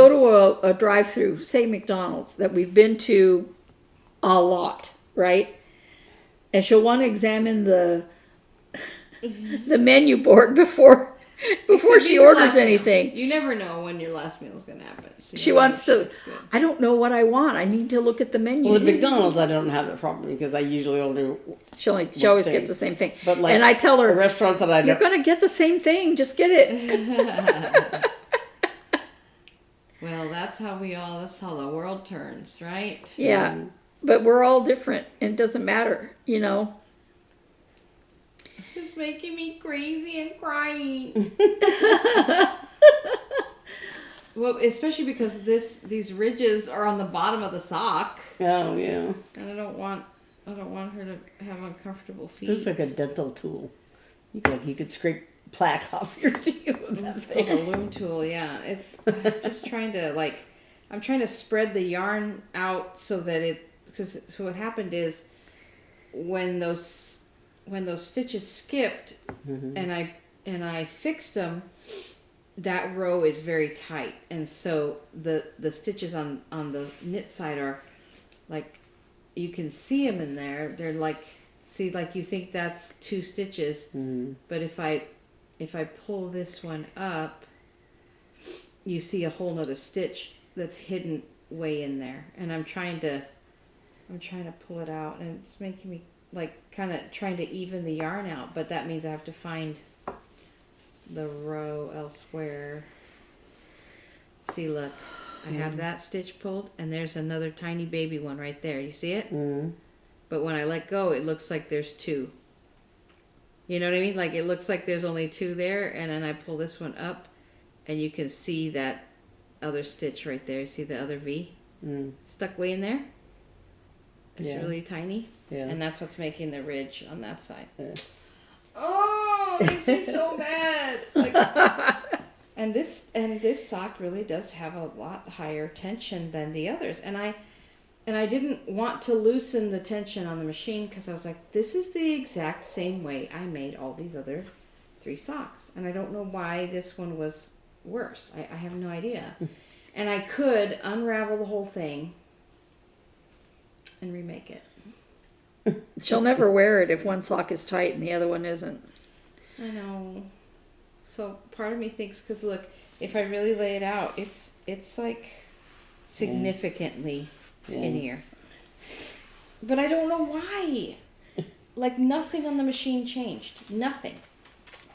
to a drive-through, say McDonald's, that we've been to a lot, right? And she'll want to examine the menu board before before Could be she your orders last meal. anything. You never know when your last meal is going to happen. So She you wanna wants make sure to. it's good. I don't know what I want. I need to look at the menu. Well, at McDonald's, I don't have that problem because I usually only She One always thing. gets the same thing. But like and I tell the her, restaurants that I you're don't. going to get the same thing. Just get it. Well, that's how the world turns, right? Yeah. But we're all different. And it doesn't matter, you know. This is making me crazy and crying. Well, especially because these ridges are on the bottom of the sock, Oh yeah, and I don't want her to have uncomfortable feet. it's like a dental tool. You could scrape plaque off your teeth with that It's called a thing. loom tool. Yeah, I'm just trying to I'm trying to spread the yarn out so that so what happened is when those stitches skipped and I fixed them, that row is very tight, and so the stitches on the knit side are like, you can see them in there. They're like, see, like you think that's 2 stitches, but if I pull this one up, you see a whole nother stitch that's hidden way in there, and I'm trying to pull it out, and it's making me kind of trying to even the yarn out, but that means I have to find the row elsewhere. See, look, I have that stitch pulled, and there's another tiny baby one right there. You see it? But when I let go, it looks like there's 2. You know what I mean? Like, it looks like there's only 2 there, and then I pull this one up, and you can see that other stitch right there. See the other V? Stuck way in there? It's really tiny. Yeah. And that's what's making the ridge on that side. Yeah. Oh, it makes me so mad. And this sock really does have a lot higher tension than the others. And I didn't want to loosen the tension on the machine because I was like, this is the exact same way I made all these other 3 socks. And I don't know why this one was worse. I have no idea. And I could unravel the whole thing and remake it. She'll never wear it if one sock is tight and the other one isn't. I know. So part of me thinks, because look, if I really lay it out, it's like significantly skinnier. But I don't know why. Like, nothing on the machine changed. Nothing.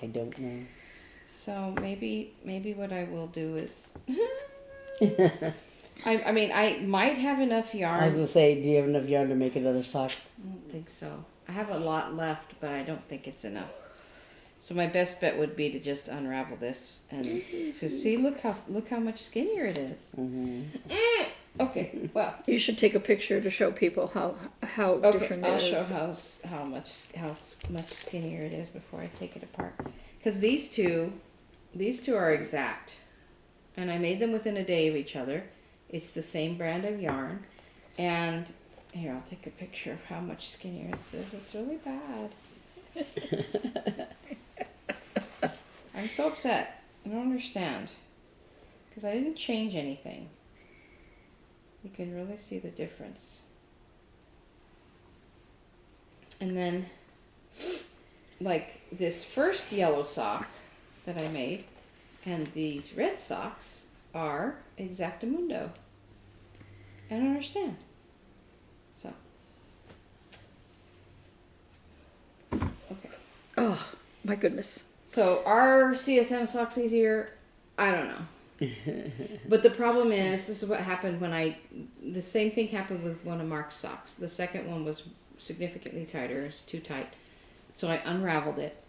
I don't know. So maybe what I will do is I mean, I might have enough yarn. I was gonna say, do you have enough yarn to make another sock? I don't think so. I have a lot left, but I don't think it's enough. So my best bet would be to just unravel this and so see. Look how much skinnier it is. Okay, well, You should take a picture to show people how okay, different I'll it show is. how much skinnier it is before I take it apart. Because these two are exact, and I made them within a day of each other. It's the same brand of yarn, and here, I'll take a picture of how much skinnier it is. It's really bad. I'm so upset. I don't understand. Because I didn't change anything. You can really see the difference. And then, like this first yellow sock that I made, and these red socks are exactamundo. I don't understand. So. Okay. Oh, my goodness. So are CSM socks easier? I don't know. But the problem is, this is what happened when the same thing happened with one of Mark's socks. The second one was significantly tighter. It's too tight. So I unraveled it.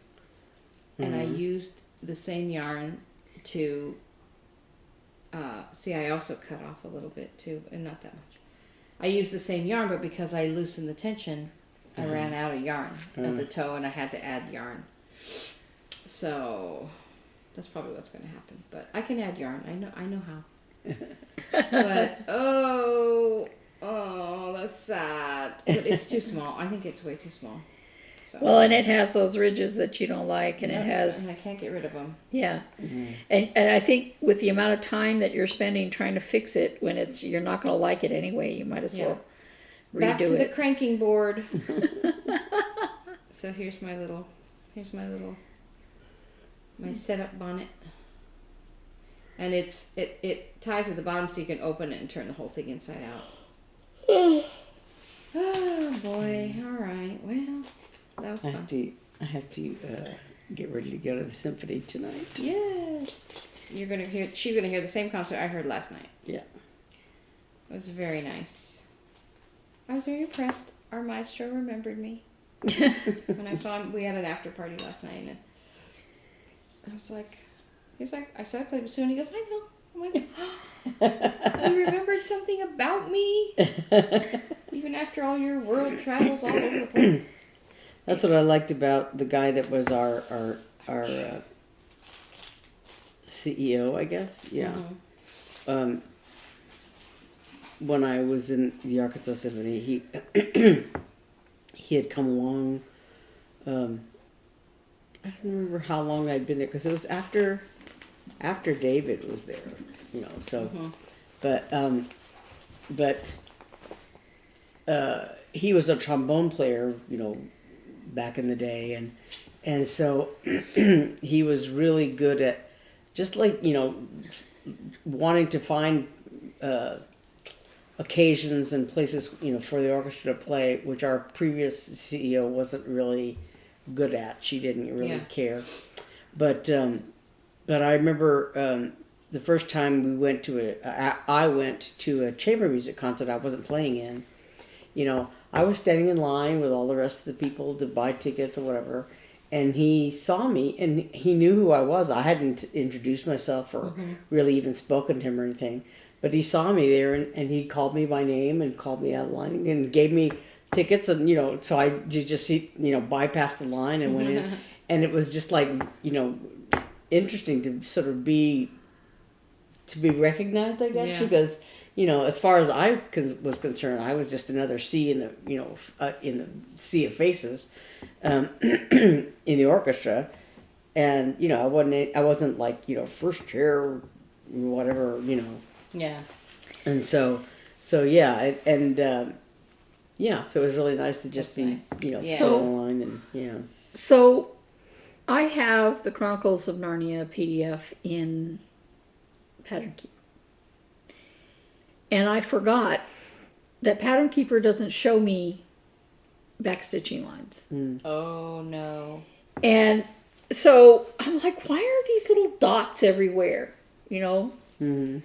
And I used the same yarn to, see, I also cut off a little bit too, and not that much. I used the same yarn, but because I loosened the tension, I ran out of yarn at the toe, and I had to add yarn. So that's probably what's going to happen. But I can add yarn. I know how. But oh, that's sad. But it's too small. I think it's way too small. So. Well, and it has those ridges that you don't like, and it and has. I can't get rid of them. Yeah, and I think with the amount of time that you're spending trying to fix it, when you're not going to like it anyway, you might as well redo Back to the it. cranking board. my setup bonnet. And it ties at the bottom so you can open it and turn the whole thing inside out. Oh boy! All right. Well, that was fun. I have to get ready to go to the symphony tonight. Yes, you're gonna hear. She's gonna hear the same concert I heard last night. Yeah. It was very nice. I was very impressed. Our maestro remembered me when I saw him. We had an after party last night, and I was like, he's like, I said I played bassoon. He goes, I know. I'm like, you remembered something about me, even after all your world travels all over the place. That's what I liked about the guy that was our CEO, I guess. Yeah. Mm-hmm. When I was in the Arkansas Symphony, he he had come along. I don't remember how long I'd been there because it was after David was there, So, but he was a trombone player, back in the day, and so he was really good at just like wanting to find occasions and places for the orchestra to play, which our previous CEO wasn't really good at. She didn't really care, but I remember the first time we went to I went to a chamber music concert I wasn't playing in. I was standing in line with all the rest of the people to buy tickets or whatever, and he saw me and he knew who I was. I hadn't introduced myself or really even spoken to him or anything, but he saw me there and he called me by name and called me out of line and gave me tickets, and so I just bypassed the line and went in, and it was just like interesting to sort of be recognized, I guess, because as far as I was concerned, I was just another C in the in the sea of faces in the orchestra, and I wasn't like first chair or whatever, Yeah. and so yeah, and so it was really nice to just That's be nice. so in line and So I have the Chronicles of Narnia PDF in Pattern Keeper. And I forgot that Pattern Keeper doesn't show me backstitching lines. Oh no. And so I'm like, why are these little dots everywhere? Mm-hmm.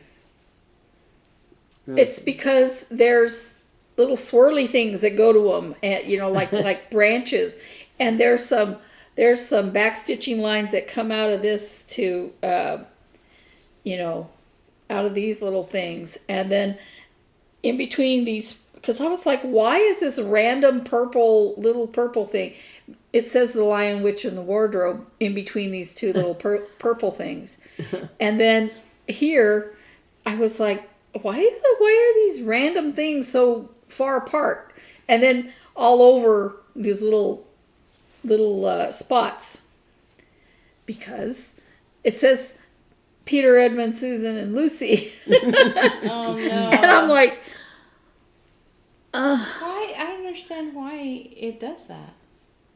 It's because there's little swirly things that go to them, and like branches, and there's some backstitching lines that come out of this to out of these little things, and then in between these, because I was like, why is this random little purple thing? It says the Lion, Witch, and the Wardrobe in between these two little purple things, and then here I was like, why are these random things so far apart? And then all over these little spots, because it says Peter, Edmund, Susan, and Lucy. Oh no. And I'm like, why? I don't understand why it does that.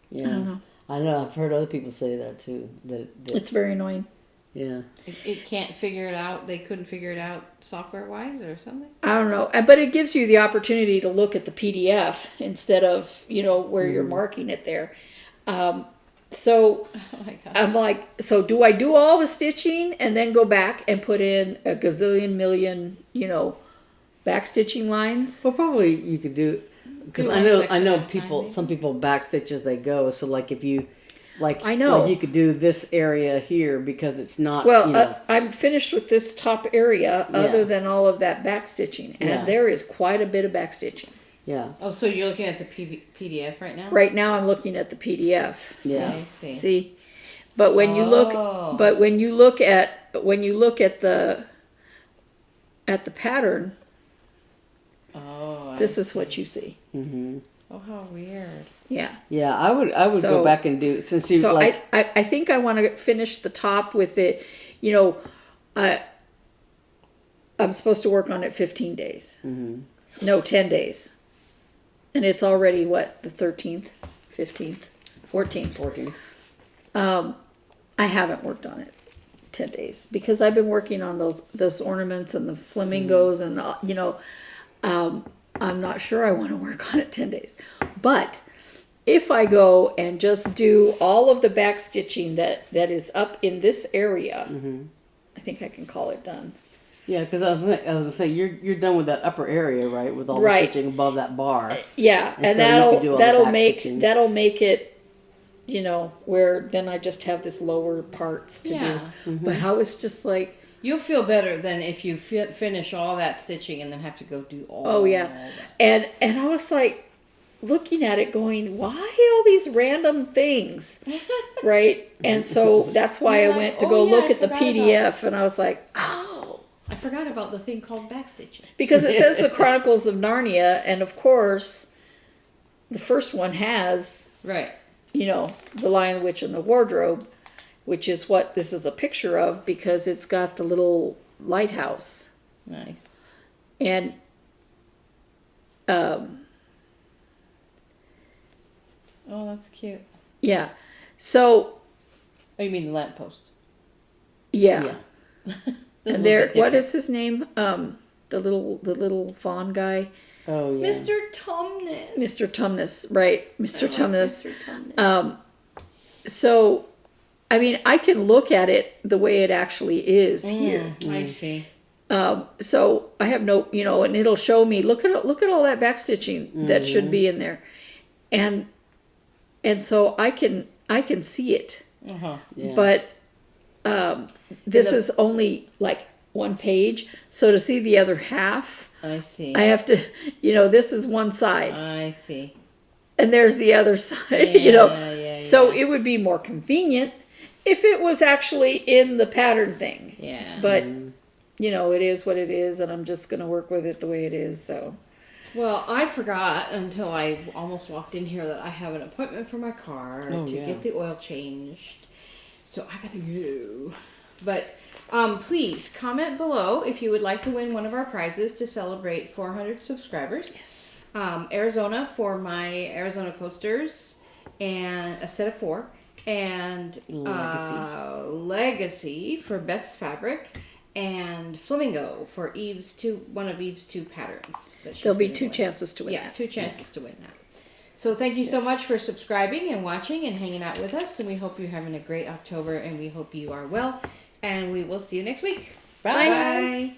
Yeah. I don't know. I know. I've heard other people say that too. That It's very annoying. Yeah. It can't figure it out. They couldn't figure it out software wise or something. I don't know, but it gives you the opportunity to look at the PDF instead of where you're marking it there. So Oh my god. I'm like, so do I do all the stitching and then go back and put in a gazillion million, backstitching lines? Well, probably you could do, because Do I one know section at a people. time, Some people backstitch as they go. So like if you, I know. like you could do this area here because it's not. Well, I'm finished with this top area other Yeah. than all of that backstitching, and Yeah. there is quite a bit of backstitching. Yeah. Oh, so you're looking at the PDF right now? Right now, I'm looking at the PDF. Yeah. I see. See, but when you look, Oh. at the pattern, Oh. this is what you see. Mm-hmm. Oh, how weird. Yeah. Yeah, I would So- go back and do, since you So like. I think I want to finish the top with it. I'm supposed to work on it 15 days. Mm-hmm. No, 10 days. And it's already, what, the 13th, 15th, 14th. 14. I haven't worked on it 10 days because I've been working on those ornaments and the flamingos and you know, I'm not sure I want to work on it 10 days. But if I go and just do all of the back stitching that is up in this area, I think I can call it done. Yeah, because I was gonna say you're done with that upper area, right? With all the stitching above that bar. Yeah, and so that'll make it, you know, where then I just have this lower parts to do. But I was just like, You'll feel better than if you finish all that stitching and then have to go do all. oh yeah, that. and I was like looking at it, going, why all these random things, right? And so that's why I went to go look at the PDF, and I was like, oh. I forgot about the thing called backstitching. Because it says the Chronicles of Narnia, and of course, the first one has, Right. you know, the Lion, the Witch, and the Wardrobe, which is what this is a picture of because it's got the little lighthouse. Nice. And, oh, that's cute. yeah. So, Oh, you mean the lamppost? yeah. And there, what different. is his name? The little fawn guy, Oh yeah. Mr. Tumnus. Mr. Tumnus, right? Mr. Tumnus. Mr. Tumnus. So, I mean, I can look at it the way it actually is here. I see. So I have no, you know, and it'll show me. Look at all that backstitching that should be in there, and so I can see it. Uh-huh. Yeah. But this is only like one page, so to see the other half, I see. I have to, you know, this is one side, I see. and there's the other side, you know. Yeah, So it would be more convenient if it was actually in the pattern thing. Yeah. But, you know, it is what it is, and I'm just going to work with it the way it is, so. Well, I forgot until I almost walked in here that I have an appointment for my car to get the oil changed. So I gotta go. But please comment below if you would like to win one of our prizes to celebrate 400 subscribers. Yes. Arizona for my Arizona coasters and a set of 4. And Legacy for Beth's fabric. And Flamingo for one of Eve's 2 patterns. There'll be 2 chances to win that. 2 chances to win that. So thank you so much for subscribing and watching and hanging out with us. And we hope you're having a great October, and we hope you are well. And we will see you next week. Bye. Bye.